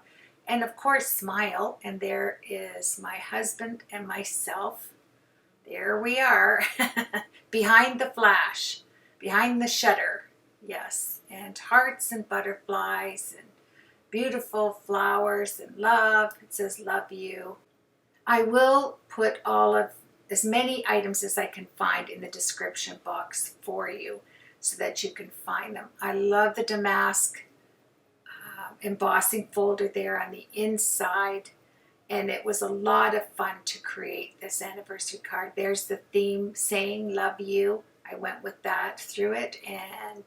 And of course, smile. And there is my husband and myself. There we are, behind the flash, behind the shutter. Yes, and hearts and butterflies and beautiful flowers and love. It says love you. I will put all of as many items as I can find in the description box for you so that you can find them. I love the damask embossing folder there on the inside, and it was a lot of fun to create this anniversary card. There's the theme saying love you. I went with that through it, and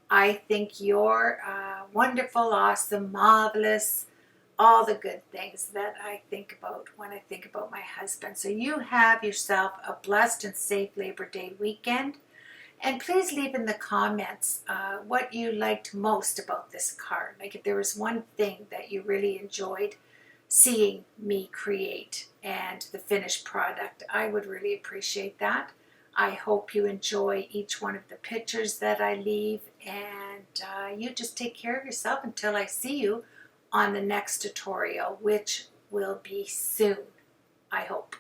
I think you're wonderful, awesome, marvelous, all the good things that I think about when I think about my husband. So you have yourself a blessed and safe Labor Day weekend. And please leave in the comments what you liked most about this card. Like if there was one thing that you really enjoyed seeing me create and the finished product, I would really appreciate that. I hope you enjoy each one of the pictures that I leave, and you just take care of yourself until I see you on the next tutorial, which will be soon, I hope.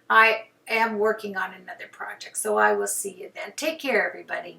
I am working on another project, so I will see you then. Take care, everybody.